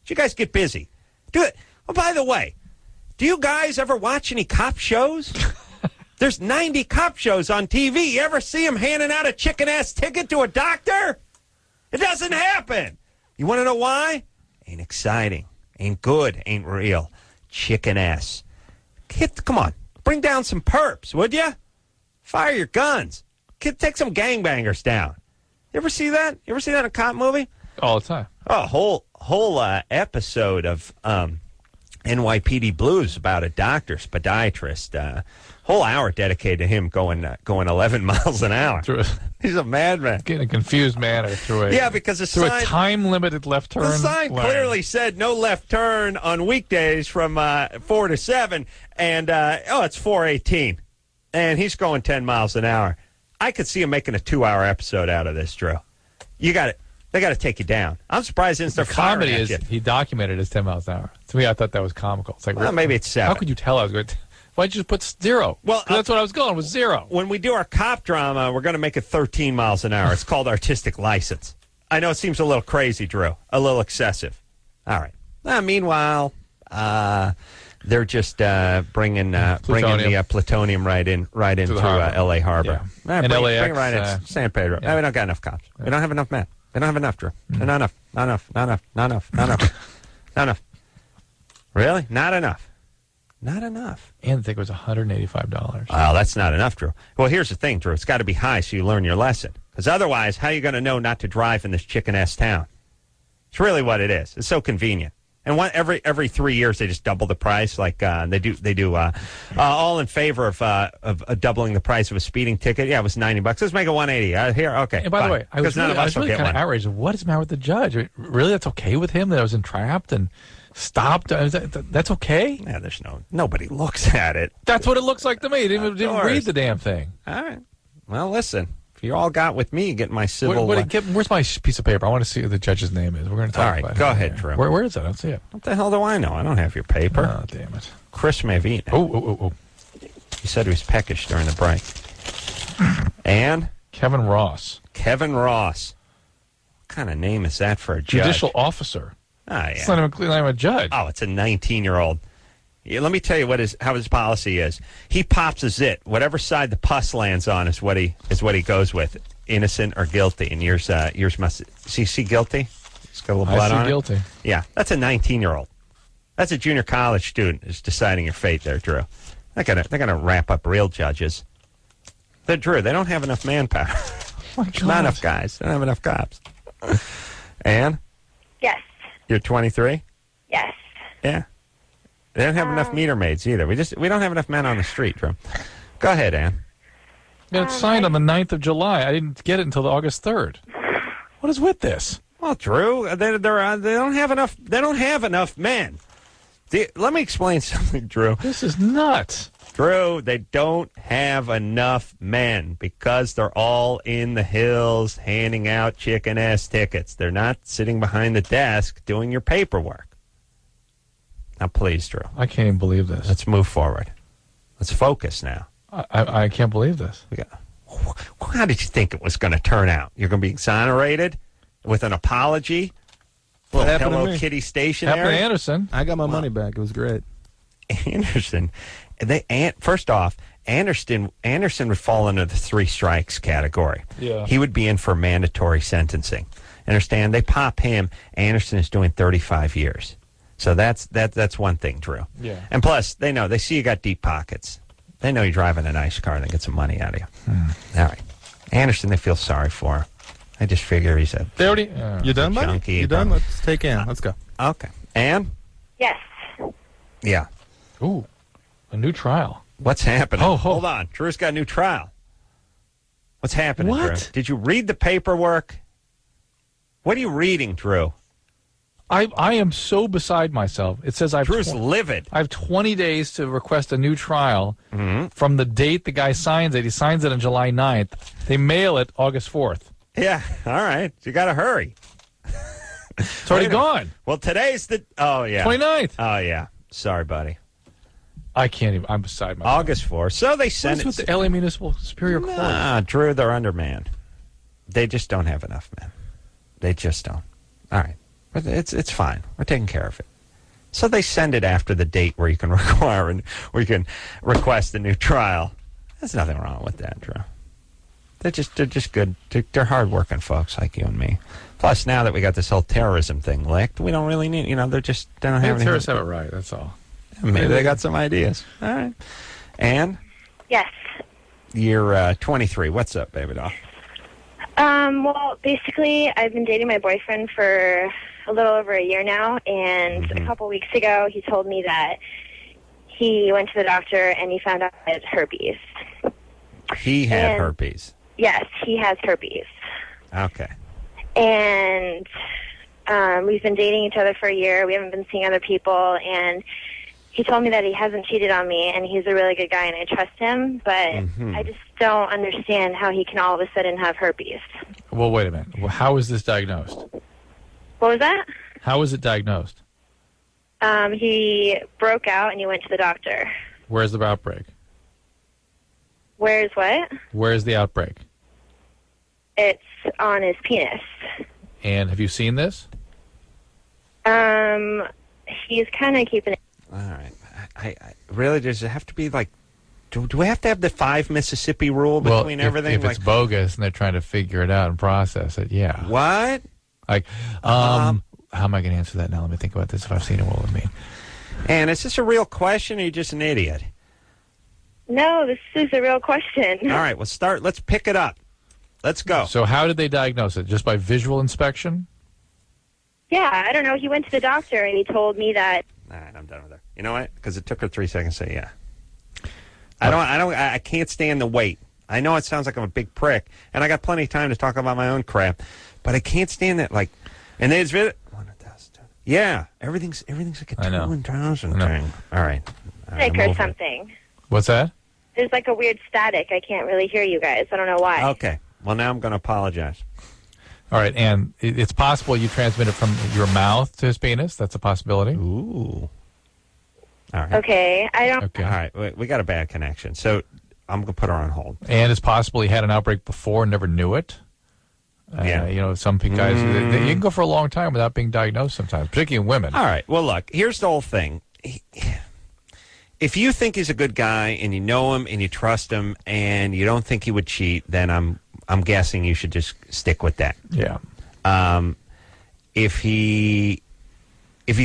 Speaker 2: You guys get busy. Do it. Oh, by the way, do you guys ever watch any cop shows? There's 90 cop shows on TV. You ever see them handing out a chicken-ass ticket to a doctor? It doesn't happen. You want to know why? Ain't exciting. Ain't good. Ain't real. Chicken-ass. Come on. Bring down some perps, would you? Fire your guns. Take some gangbangers down. You ever see that? You ever see that in a cop movie?
Speaker 3: All the time.
Speaker 2: Oh, whole episode of NYPD Blues about a doctor, podiatrist. Whole hour dedicated to him going 11 miles an hour. He's a madman.
Speaker 3: Getting a confused man through
Speaker 2: because the
Speaker 3: through
Speaker 2: sign,
Speaker 3: a time-limited left turn.
Speaker 2: The sign clearly said no left turn on weekdays from 4 to 7, and it's 4:18, and he's going 10 miles an hour. I could see him making a 2-hour episode out of this, Drew. You got it. They got to take you down. I'm surprised they didn't start
Speaker 3: comedy
Speaker 2: firing
Speaker 3: is
Speaker 2: at you.
Speaker 3: He documented his 10 miles an hour. To me, I thought that was comical. It's like,
Speaker 2: well, maybe it's 7.
Speaker 3: How could you tell I was going? Why'd you just put 0?
Speaker 2: Well,
Speaker 3: that's what I was going with 0.
Speaker 2: When we do our cop drama, we're going to make it 13 miles an hour. It's called artistic license. I know it seems a little crazy, Drew, a little excessive. All right. Meanwhile, they're just bringing the plutonium right into L.A. Harbor.
Speaker 3: Yeah.
Speaker 2: Bring
Speaker 3: LAX,
Speaker 2: it right in San Pedro.
Speaker 3: Yeah.
Speaker 2: We don't got enough cops. We don't have enough men. We don't have enough, Drew. Not enough. Really? Not enough. Not enough.
Speaker 3: And I think it was $185.
Speaker 2: Well, that's not enough, Drew. Well, here's the thing, Drew. It's got to be high so you learn your lesson. Because otherwise, how are you going to know not to drive in this chicken-ass town? It's really what it is. It's so convenient. And every 3 years, they just double the price. Like they do. All in favor of doubling the price of a speeding ticket. Yeah, it was $90. Let's make it $180. Here, okay.
Speaker 3: And by the way, I was really
Speaker 2: get
Speaker 3: kind of outraged. What is the matter with the judge? I mean, really, that's okay with him that I was entrapped? And Stop. That's okay?
Speaker 2: Yeah, nobody looks at it.
Speaker 3: That's what it looks like to me. Didn't read the damn thing.
Speaker 2: All right. Well, listen. If you all got with me, get my civil...
Speaker 3: Where's my piece of paper? I want to see what the judge's name is. We're going to talk about it.
Speaker 2: Go ahead, Drew.
Speaker 3: Where is it? I don't see it.
Speaker 2: What the hell do I know? I don't have your paper.
Speaker 3: Oh, damn it.
Speaker 2: Chris may have eaten it.
Speaker 3: Oh.
Speaker 2: He said he was peckish during the break. And?
Speaker 3: Kevin Ross.
Speaker 2: Kevin Ross. What kind of name is that for a judge?
Speaker 3: Judicial officer.
Speaker 2: Ah, yeah.
Speaker 3: It's not even a judge.
Speaker 2: Oh, it's a 19-year-old. Yeah, let me tell you how his policy is. He pops a zit. Whatever side the pus lands on is what he goes with, innocent or guilty. And yours must see guilty. It's got a little blood on it.
Speaker 3: I see guilty.
Speaker 2: Yeah, that's a 19-year-old. That's a junior college student is deciding your fate there, Drew. They're gonna wrap up real judges. Drew, they don't have enough manpower.
Speaker 3: Oh my God.
Speaker 2: Not enough guys. They don't have enough cops. Ann?
Speaker 6: Yes.
Speaker 2: You're 23?
Speaker 6: Yes.
Speaker 2: Yeah. They don't have enough meter maids either. We don't have enough men on the street, Drew. Go ahead, Ann.
Speaker 3: Yeah, it's signed on the 9th of July. I didn't get it until August 3rd. What is with this?
Speaker 2: Well, Drew, they don't have enough. They don't have enough men. Let me explain something, Drew.
Speaker 3: This is nuts.
Speaker 2: Drew, they don't have enough men because they're all in the hills handing out chicken-ass tickets. They're not sitting behind the desk doing your paperwork. Now, please, Drew.
Speaker 3: I can't even believe this.
Speaker 2: Let's move forward. Let's focus now.
Speaker 3: I can't believe this.
Speaker 2: How did you think it was going to turn out? You're going to be exonerated with an apology?
Speaker 7: What happened to
Speaker 2: Hello
Speaker 7: me?
Speaker 2: Kitty stationery?
Speaker 3: Happened to Anderson.
Speaker 7: I got my money back. It was great.
Speaker 2: Anderson. First off, Anderson would fall under the 3 strikes category.
Speaker 3: Yeah.
Speaker 2: He would be in for mandatory sentencing. Understand? They pop him. Anderson is doing 35 years. So that's one thing, Drew.
Speaker 3: Yeah.
Speaker 2: And plus, they see you got deep pockets. They know you're driving a nice car. They get some money out of you. All right. Anderson, they feel sorry for. I just figure he's a...
Speaker 3: They already...
Speaker 7: You done, buddy?
Speaker 2: junkie.
Speaker 7: You done? Let's take Ann. Let's go.
Speaker 2: Okay. Ann?
Speaker 6: Yes.
Speaker 2: Yeah.
Speaker 3: Ooh, a new trial.
Speaker 2: What's happening?
Speaker 3: Oh.
Speaker 2: Hold on. Drew's got a new trial. What's happening,
Speaker 3: What?
Speaker 2: Drew? Did you read the paperwork? What are you reading, Drew?
Speaker 3: I am so beside myself. It says
Speaker 2: Drew's livid.
Speaker 3: I have 20 days to request a new trial from the date the guy signs it. He signs it on July 9th. They mail it August 4th.
Speaker 2: Yeah. All right. You got to hurry.
Speaker 3: It's already gone.
Speaker 2: Well, today's the... Oh, yeah.
Speaker 3: 29th.
Speaker 2: Oh, yeah. Sorry, buddy.
Speaker 3: I can't even. I'm beside myself.
Speaker 2: August 4th. So they sent
Speaker 3: What's with the LA Municipal Superior Court?
Speaker 2: Nah, Drew, they're undermanned. They just don't have enough men. They just don't. All right. But it's fine. We're taking care of it. So they send it after the date where you can request a new trial. There's nothing wrong with that, Drew. They're just good. They're hardworking folks like you and me. Plus, now that we got this whole terrorism thing licked, we don't really need. They don't have any.
Speaker 3: Terrorists have it right. That's all.
Speaker 2: Maybe they got some ideas. All right. Ann,
Speaker 6: Yes.
Speaker 2: you're 23. What's up, baby doll?
Speaker 6: Well, basically, I've been dating my boyfriend for a little over a year now, and a couple weeks ago, he told me that he went to the doctor and he found out he had herpes.
Speaker 2: He had
Speaker 6: And-
Speaker 2: herpes.
Speaker 6: Yes, he has herpes.
Speaker 2: Okay.
Speaker 6: And we've been dating each other for a year. We haven't been seeing other people, and he told me that he hasn't cheated on me, and he's a really good guy, and I trust him, but I just don't understand how he can all of a sudden have herpes.
Speaker 3: Well, wait a minute. Well, how is this diagnosed?
Speaker 6: What was that?
Speaker 3: How is it diagnosed?
Speaker 6: He broke out, and he went to the doctor.
Speaker 3: Where's the outbreak?
Speaker 6: Where's what?
Speaker 3: Where's the outbreak?
Speaker 6: It's on his penis.
Speaker 3: And have you seen this?
Speaker 6: He's kind of keeping it.
Speaker 2: All right. I really, does it have to be like, do we have to have the 5 Mississippi rule between everything?
Speaker 3: If it's bogus and they're trying to figure it out and process it, yeah.
Speaker 2: What?
Speaker 3: Like, how am I going to answer that now? Let me think about this. If I've seen it, what would it mean?
Speaker 2: And is this a real question, or are you just an idiot?
Speaker 6: No, this is a real question.
Speaker 2: All right, let's pick it up. Let's go.
Speaker 3: So how did they diagnose it? Just by visual inspection?
Speaker 6: Yeah, I don't know. He went to the doctor, and he told me that.
Speaker 2: All right, I'm done with her. You know what? Because it took her 3 seconds to say yeah. I can't stand the wait. I know it sounds like I'm a big prick, and I got plenty of time to talk about my own crap, but I can't stand that. Like, and there's Yeah, everything's like a
Speaker 3: I know.
Speaker 2: 2,000
Speaker 3: I know.
Speaker 2: thing. All right.
Speaker 8: Like or something.
Speaker 3: What's that?
Speaker 8: There's like a weird static. I can't really hear you guys. I don't know why.
Speaker 2: Okay. Well, now I'm going to apologize.
Speaker 3: All right, and it's possible you transmit it from your mouth to his penis. That's a possibility.
Speaker 2: Ooh. All right.
Speaker 8: Okay, I don't.
Speaker 3: Okay.
Speaker 2: All right. We got a bad connection, so I'm going to put her on hold.
Speaker 3: And it's possible he had an outbreak before and never knew it.
Speaker 2: Yeah.
Speaker 3: You know, some guys, you can go for a long time without being diagnosed sometimes, particularly in women.
Speaker 2: All right. Well, look, here's the whole thing. If you think he's a good guy and you know him and you trust him and you don't think he would cheat, then I'm guessing you should just stick with that.
Speaker 3: Yeah.
Speaker 2: If you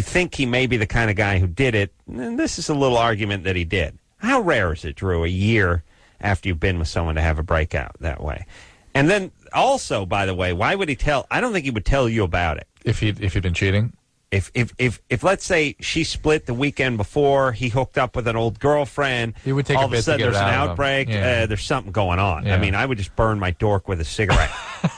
Speaker 2: think he may be the kind of guy who did it, then this is a little argument that he did. How rare is it, Drew, a year after you've been with someone to have a breakout that way? And then also, by the way, why would he tell? I don't think he would tell you about it.
Speaker 3: If he'd been cheating?
Speaker 2: If let's say she split the weekend before, he hooked up with an old girlfriend.
Speaker 3: He would take
Speaker 2: all
Speaker 3: a
Speaker 2: of
Speaker 3: bit
Speaker 2: a sudden
Speaker 3: to get
Speaker 2: there's
Speaker 3: it
Speaker 2: an
Speaker 3: out of him.
Speaker 2: outbreak.
Speaker 3: Yeah.
Speaker 2: There's something going on.
Speaker 3: Yeah.
Speaker 2: I mean, I would just burn my dork with a cigarette.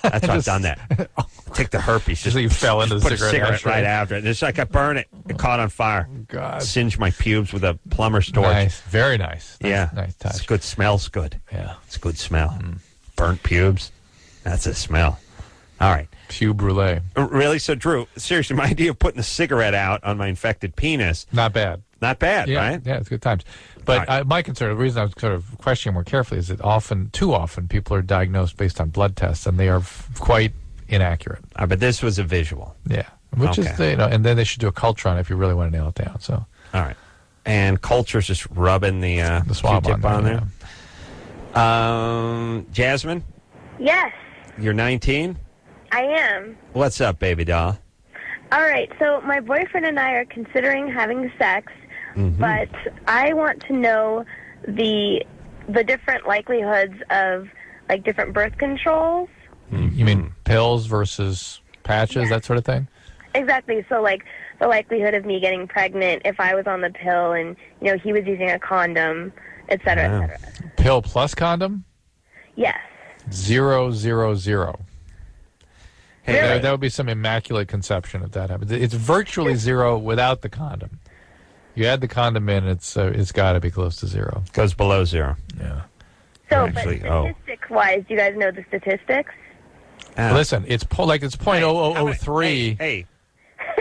Speaker 2: That's why I've done that. Take the herpes.
Speaker 3: Just so you fell into the
Speaker 2: put
Speaker 3: cigarette
Speaker 2: a cigarette
Speaker 3: ashtray.
Speaker 2: right after it. And it's like I burn it. It caught on fire.
Speaker 3: God.
Speaker 2: Singe my pubes with a plumber's torch.
Speaker 3: Nice. Very nice.
Speaker 2: Yeah.
Speaker 3: Nice touch.
Speaker 2: It's good. Smells good.
Speaker 3: Yeah.
Speaker 2: It's a good smell. Burnt pubes. That's a smell. All right.
Speaker 3: Pube brulee.
Speaker 2: Really? So, Drew, seriously, my idea of putting a cigarette out on my infected penis,
Speaker 3: Not bad.
Speaker 2: not bad,
Speaker 3: Yeah,
Speaker 2: right?
Speaker 3: yeah, it's good times. But
Speaker 2: All right.
Speaker 3: my concern, the reason I was sort of questioning more carefully is that too often, people are diagnosed based on blood tests, and they are quite inaccurate.
Speaker 2: But this was a visual.
Speaker 3: Yeah, which is
Speaker 2: Okay.
Speaker 3: and then they should do a culture on it if you really want to nail it down. So
Speaker 2: All right. And culture's just rubbing the
Speaker 3: swab
Speaker 2: Q-tip
Speaker 3: on
Speaker 2: on there. Jasmine,
Speaker 6: Yes,
Speaker 2: you're 19?
Speaker 6: I am.
Speaker 2: What's up, baby doll?
Speaker 6: All right, so my boyfriend and I are considering having sex, but I want to know the different likelihoods of like different birth controls.
Speaker 3: You mean pills versus patches, that sort of thing?
Speaker 6: Exactly. So like the likelihood of me getting pregnant if I was on the pill and he was using a condom, et cetera,
Speaker 2: Wow.
Speaker 6: et cetera.
Speaker 3: Pill plus condom?
Speaker 6: Yes.
Speaker 3: 0, 0, 0.
Speaker 2: Hey,
Speaker 6: Really?
Speaker 3: That would be some immaculate conception if that happens. It's virtually 0 without the condom. You add the condom in, it's got to be close to 0.
Speaker 2: Goes below 0.
Speaker 3: Yeah.
Speaker 6: So,
Speaker 2: Actually,
Speaker 6: but statistics-wise, do you guys know the statistics?
Speaker 3: Listen, it's it's 0.0003.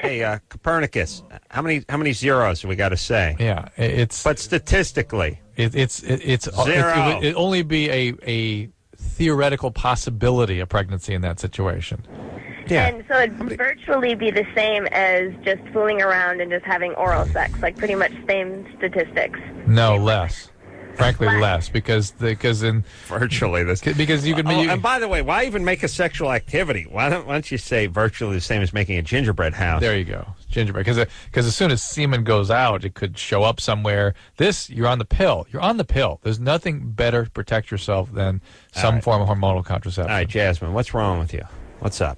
Speaker 2: Hey, Copernicus, how many zeros do we got to say?
Speaker 3: Yeah, it's
Speaker 2: But statistically,
Speaker 3: it's
Speaker 2: Zero.
Speaker 3: it would only be a theoretical possibility of pregnancy in that situation.
Speaker 2: yeah.
Speaker 6: And so it'd virtually be the same as just fooling around and just having oral sex, like pretty much same statistics.
Speaker 3: No, less. Frankly, less because in
Speaker 2: Virtually this.
Speaker 3: because you can
Speaker 2: And by the way, why even make a sexual activity? Why don't you say virtually the same as making a gingerbread house?
Speaker 3: there you go, gingerbread. Because as soon as semen goes out, it could show up somewhere. You're on the pill. You're on the pill. There's nothing better to protect yourself than some form of hormonal contraception.
Speaker 2: All right, Jasmine, what's wrong with you? What's up?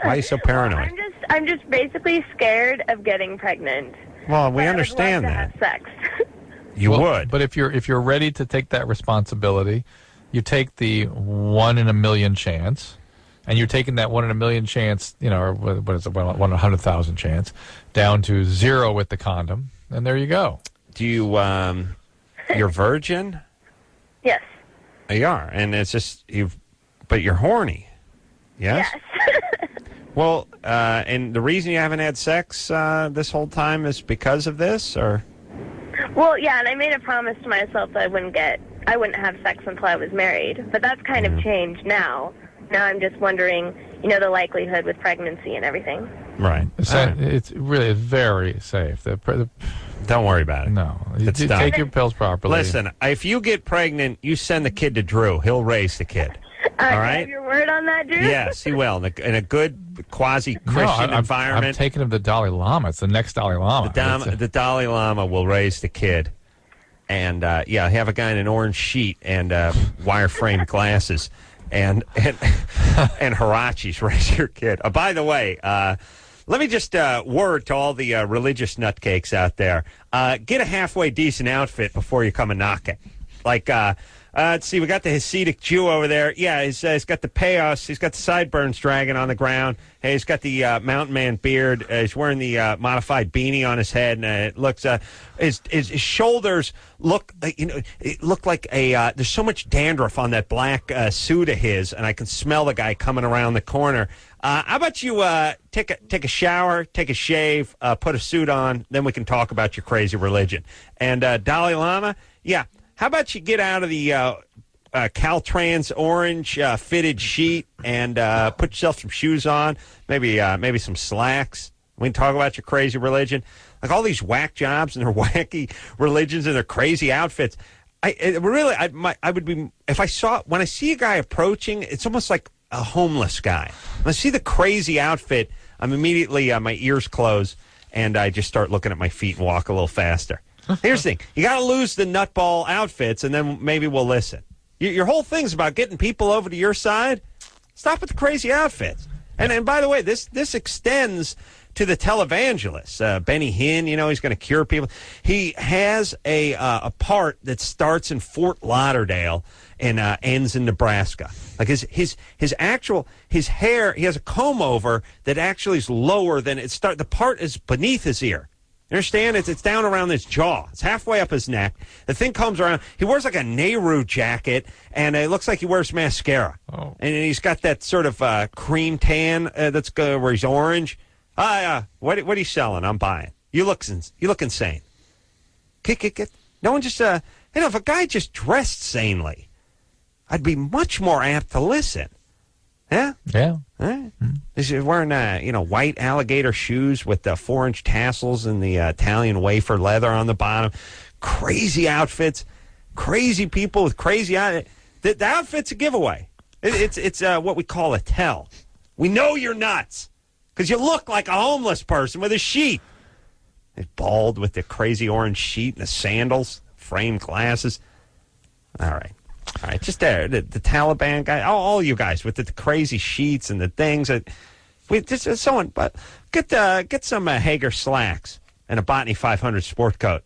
Speaker 2: Why are you so paranoid?
Speaker 6: I'm just basically scared of getting pregnant.
Speaker 2: Well, we
Speaker 6: But I would
Speaker 2: understand
Speaker 6: love to
Speaker 2: that.
Speaker 6: have sex.
Speaker 2: You would.
Speaker 3: But if you're ready to take that responsibility, you take the 1 in a million chance, and you're taking that 1 in a million chance, or what is it, 1 in 100,000 chance, down to 0 with the condom, and there you go.
Speaker 2: Do you, you're virgin?
Speaker 6: Yes.
Speaker 2: You are, and it's just, but you're horny. Yes? Well, and the reason you haven't had sex this whole time is because of this, or?
Speaker 6: Well, yeah, and I made a promise to myself that I wouldn't have sex until I was married. But that's kind of changed now. Now I'm just wondering, the likelihood with pregnancy and everything.
Speaker 2: Right.
Speaker 3: It's really very safe.
Speaker 2: Don't worry about it.
Speaker 3: No,
Speaker 2: It's
Speaker 3: you
Speaker 2: done.
Speaker 3: take your pills properly.
Speaker 2: Listen, if you get pregnant, you send the kid to Drew. He'll raise the kid. All
Speaker 6: Can I
Speaker 2: right?
Speaker 6: have your word on that, Drew?
Speaker 2: Yes, he will. In a good quasi-Christian environment.
Speaker 3: I'm taking him to Dalai Lama. It's the next Dalai Lama.
Speaker 2: The Dalai Lama will raise the kid. And, have a guy in an orange sheet and wire-framed glasses and Hirachis raise your kid. By the way, let me just word to all the religious nutcakes out there. Get a halfway decent outfit before you come a knocking. Like, Let's see. We got the Hasidic Jew over there. Yeah, he's got the payos. He's got the sideburns dragging on the ground. Hey, he's got the mountain man beard. He's wearing the modified beanie on his head, and it looks his shoulders look it look like a. There's so much dandruff on that black suit of his, and I can smell the guy coming around the corner. How about you take a shower, take a shave, put a suit on, then we can talk about your crazy religion. And Dalai Lama, yeah. How about you get out of the Caltrans orange fitted sheet and put yourself some shoes on, maybe some slacks. We can talk about your crazy religion, like all these whack jobs and their wacky religions and their crazy outfits. I would be if I saw when I see a guy approaching, it's almost like a homeless guy. When I see the crazy outfit, I'm immediately my ears close and I just start looking at my feet and walk a little faster. Here's the thing. You got to lose the nutball outfits, and then maybe we'll listen. Your whole thing's about getting people over to your side. Stop with the crazy outfits. And by the way, this extends to the televangelists. Benny Hinn, he's going to cure people. He has a part that starts in Fort Lauderdale and ends in Nebraska. Like his hair, he has a comb over that actually is lower than it starts. The part is beneath his ear. You understand? It's down around his jaw. It's halfway up his neck. The thing comes around. He wears like a Nehru jacket, and it looks like he wears mascara. Oh. And he's got that sort of cream tan that's where he's orange. What are you selling? I'm buying. You look insane. No one just if a guy just dressed sanely, I'd be much more apt to listen. Yeah?
Speaker 3: Yeah.
Speaker 2: He's wearing, white alligator shoes with the 4-inch tassels and the Italian wafer leather on the bottom. Crazy outfits. Crazy people with crazy outfits. The outfit's a giveaway. It's what we call a tell. We know you're nuts because you look like a homeless person with a sheet. He's bald with the crazy orange sheet and the sandals, framed glasses. All right, just there. The Taliban guy, all you guys with the crazy sheets and the things. But get some Hager slacks and a Botany 500 sport coat.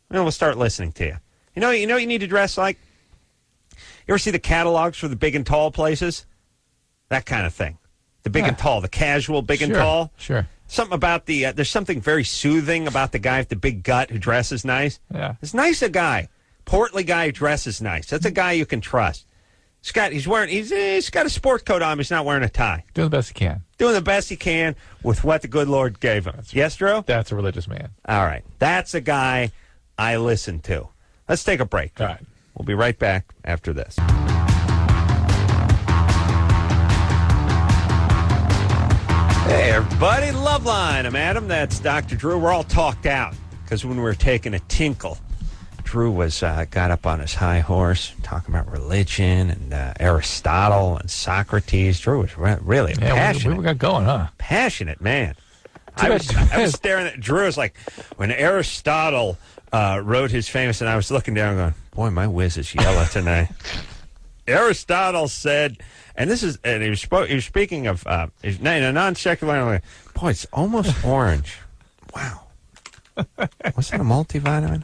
Speaker 2: And we'll start listening to you. You know you need to dress like? You ever see the catalogs for the big and tall places? That kind of thing. The big and tall, the casual big and tall.
Speaker 3: Sure.
Speaker 2: Something about there's something very soothing about the guy with the big gut who dresses nice.
Speaker 3: Yeah.
Speaker 2: It's nice a guy. Portly guy who dresses nice. That's a guy you can trust. He's got a sport coat on. He's not wearing a tie.
Speaker 3: Doing the best he can.
Speaker 2: Doing the best he can with what the good Lord gave him. Yes, Drew?
Speaker 3: That's a religious man.
Speaker 2: All right. That's a guy I listen to. Let's take a break.
Speaker 3: All right.
Speaker 2: We'll be right back after this. Hey, everybody. Loveline. I'm Adam. That's Dr. Drew. We're all talked out because when we were taking a tinkle, Drew was got up on his high horse talking about religion and Aristotle and Socrates. Drew was really passionate.
Speaker 3: We got going, huh?
Speaker 2: Passionate man. I was staring at Drew. Was like when Aristotle wrote his famous, and I was looking down, going, "Boy, my whiz is yellow tonight." Aristotle said, and he was speaking of in a non-secular way. Boy, it's almost orange. Wow. Was that a multivitamin?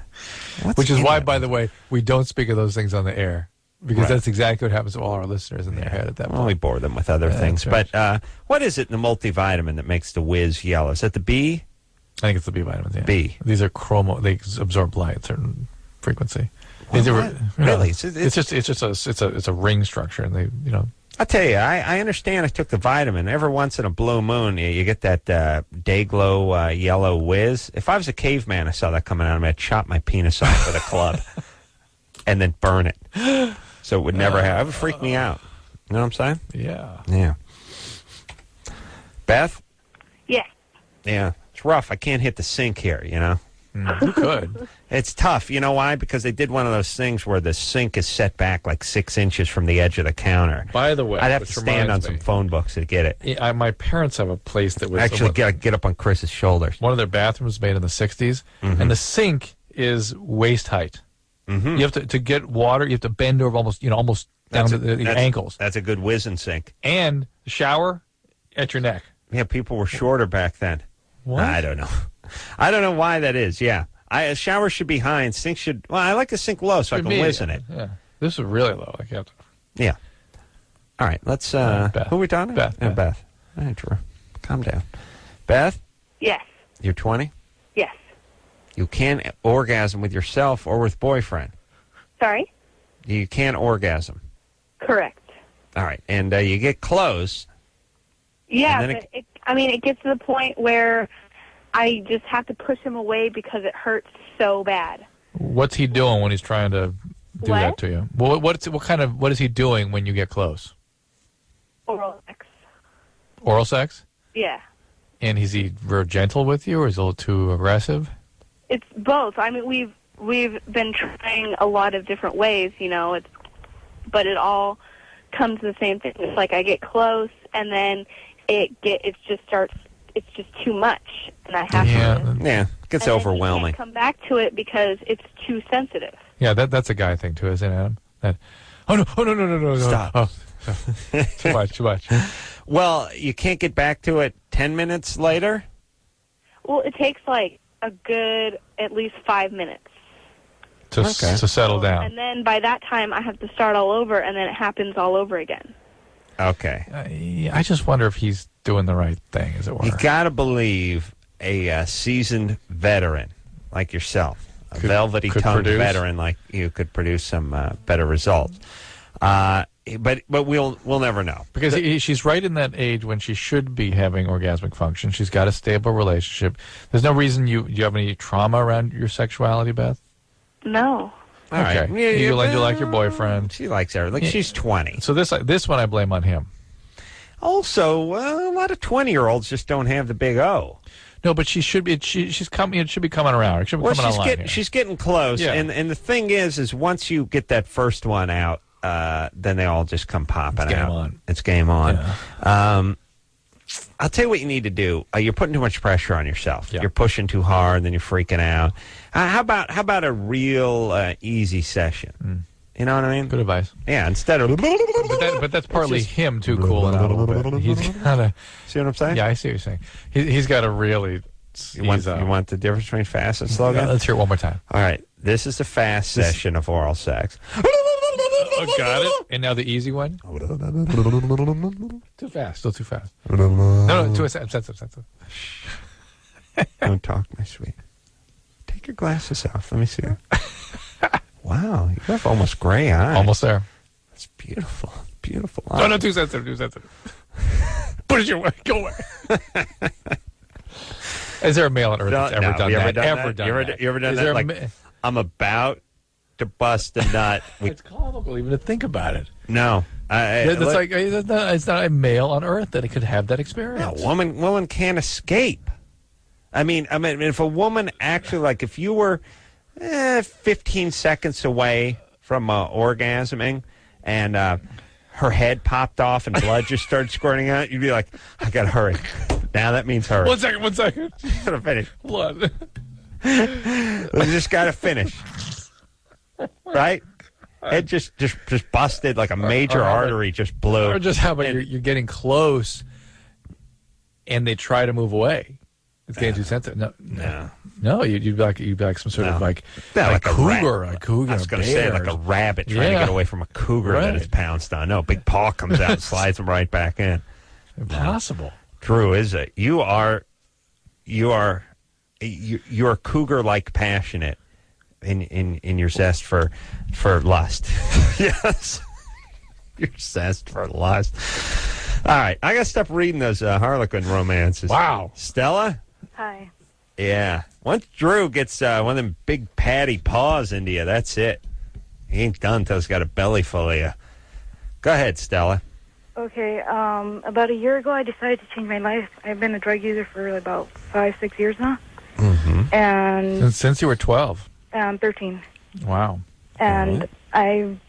Speaker 3: Which is why, by the way, we don't speak of those things on the air. Because that's exactly what happens to all our listeners in their head at that point.
Speaker 2: Well, we bore them with other things. Right. But what is it in the multivitamin that makes the whiz yellow? Is that the B?
Speaker 3: I think it's the B vitamins, yeah.
Speaker 2: B.
Speaker 3: These are they absorb light at a certain frequency.
Speaker 2: Really?
Speaker 3: It's a ring structure, and they.
Speaker 2: I'll tell you, I understand I took the vitamin. Every once in a blue moon, you get that day-glow yellow whiz. If I was a caveman, I saw that coming out of me, I'd chop my penis off with a club and then burn it. So it would never have. It would freak me out. You know what I'm saying?
Speaker 3: Yeah.
Speaker 2: Yeah. Beth?
Speaker 8: Yeah.
Speaker 2: Yeah. It's rough. I can't hit the sink here,
Speaker 3: You could.
Speaker 2: It's tough. You know why? Because they did one of those things where the sink is set back like 6 inches from the edge of the counter.
Speaker 3: By the way,
Speaker 2: I'd have to stand on some phone books to get it.
Speaker 3: My parents have a place that was...
Speaker 2: Actually, get up on Chris's shoulders.
Speaker 3: One of their bathrooms was made in the 60s, and the sink is waist height. Mm-hmm. You have to get water, you have to bend over almost down to the ankles.
Speaker 2: That's a good whizzing sink.
Speaker 3: And the shower at your neck.
Speaker 2: Yeah, people were shorter back then.
Speaker 3: What?
Speaker 2: I don't know. I don't know why that is, yeah. A shower should be high and sink should... Well, I like the sink low so I can whiz in it.
Speaker 3: Yeah. This is really low. I can't.
Speaker 2: Yeah. All right, let's...
Speaker 3: Beth.
Speaker 2: Who are we talking
Speaker 3: Beth.
Speaker 2: about? Beth. All right, Drew. Calm down. Beth,
Speaker 6: Yes.
Speaker 2: you're 20?
Speaker 6: Yes.
Speaker 2: You can't orgasm with yourself or with boyfriend.
Speaker 6: Sorry?
Speaker 2: You can't orgasm.
Speaker 6: Correct.
Speaker 2: All right, and you get close.
Speaker 6: Yeah,
Speaker 2: And then
Speaker 6: but it gets to the point where I just have to push him away because it hurts so bad.
Speaker 3: What's he doing when he's trying to do that
Speaker 6: What?
Speaker 3: to you? Well, what is he doing when you get close?
Speaker 6: Oral sex.
Speaker 3: Oral sex?
Speaker 6: Yeah.
Speaker 3: And is he real gentle with you, or is he a little too aggressive?
Speaker 6: It's both. I mean, we've been trying a lot of different ways, but it all comes to the same thing. It's like I get close, and then it's just too much, and I have to.
Speaker 2: Yeah, it gets
Speaker 6: and
Speaker 2: overwhelming.
Speaker 6: Then you can't come back to it because it's too sensitive.
Speaker 3: Yeah, that's a guy thing too, isn't it, Adam? No.
Speaker 2: Stop.
Speaker 3: Oh, too much.
Speaker 2: Well, you can't get back to it 10 minutes later?
Speaker 6: Well, it takes like a good at least 5 minutes.
Speaker 3: To settle down.
Speaker 6: And then by that time, I have to start all over, and then it happens all over again.
Speaker 2: Okay.
Speaker 3: I just wonder if he's doing the right thing, as it were.
Speaker 2: You got to believe a seasoned veteran like yourself, a velvety-tongued veteran like you could produce some better results. But we'll never know.
Speaker 3: Because she's right in that age when she should be having orgasmic function. She's got a stable relationship. There's no reason do you have any trauma around your sexuality, Beth?
Speaker 6: No.
Speaker 2: All right.
Speaker 3: Okay. You like your boyfriend.
Speaker 2: She likes her. Like she's 20.
Speaker 3: So this one I blame on him.
Speaker 2: Also, a lot of 20-year-olds just don't have the big O.
Speaker 3: No, but she should be. She's coming. It should be coming around. It should be coming online.
Speaker 2: She's getting close.
Speaker 3: Yeah.
Speaker 2: And the thing is once you get that first one out, then they all just come popping out. It's game on.
Speaker 3: Yeah.
Speaker 2: I'll tell you what you need to do. You're putting too much pressure on yourself.
Speaker 3: Yeah.
Speaker 2: You're pushing too hard, and then you're freaking out. How about a real easy session? You know what I mean?
Speaker 3: Good advice.
Speaker 2: Yeah, instead of...
Speaker 3: But that's partly him too cooling out a little bit. He's got to...
Speaker 2: See what I'm saying?
Speaker 3: Yeah, I see what you're saying. He's got to really...
Speaker 2: You want the difference between fast and slow again?
Speaker 3: Let's hear it one more time.
Speaker 2: All right. This is the fast session of oral sex.
Speaker 3: Oh, got it. And now the easy one. Too fast. Still too fast. No, too sensitive.
Speaker 2: Don't talk, my sweet. Take your glasses off. Let me see. Wow, you have almost gray eyes.
Speaker 3: Almost there.
Speaker 2: That's beautiful. Beautiful.
Speaker 3: No, too sensitive. Push your way. Go away. Is there a male on earth that's ever done that?
Speaker 2: You ever done that? Like, I'm about to bust a nut.
Speaker 3: It's comical even to think about it.
Speaker 2: No.
Speaker 3: It's not a male on earth that could have that experience.
Speaker 2: No, woman can't escape. I mean, if a woman actually, like, if you were 15 seconds away from orgasming and her head popped off and blood just started squirting out, you'd be like, I gotta hurry. Now that means hurry.
Speaker 3: 1 second.
Speaker 2: Gotta finish.
Speaker 3: Blood.
Speaker 2: We just gotta finish. Right? It just busted, like a major artery just blew.
Speaker 3: Or just how about you're getting close and they try to move away. It's getting too sensitive. No, you'd be like some sort of like cougar, a cougar.
Speaker 2: I was going to say like a rabbit trying to get away from a cougar that is pounced on. No, a big paw comes out and slides him right back in.
Speaker 3: Impossible.
Speaker 2: Drew, is it? You're cougar-like passionate in your zest for lust. Yes, your zest for lust. All right, I got to stop reading those Harlequin romances.
Speaker 3: Wow,
Speaker 2: Stella.
Speaker 4: Hi.
Speaker 2: Yeah. Once Drew gets one of them big patty paws into you, that's it. He ain't done until he's got a belly full of you. Go ahead, Stella.
Speaker 4: Okay, about a year ago, I decided to change my life. I've been a drug user for about 5-6 years now.
Speaker 2: Mm-hmm.
Speaker 4: And
Speaker 3: since you were 12.
Speaker 4: 13.
Speaker 3: Wow.
Speaker 4: And I've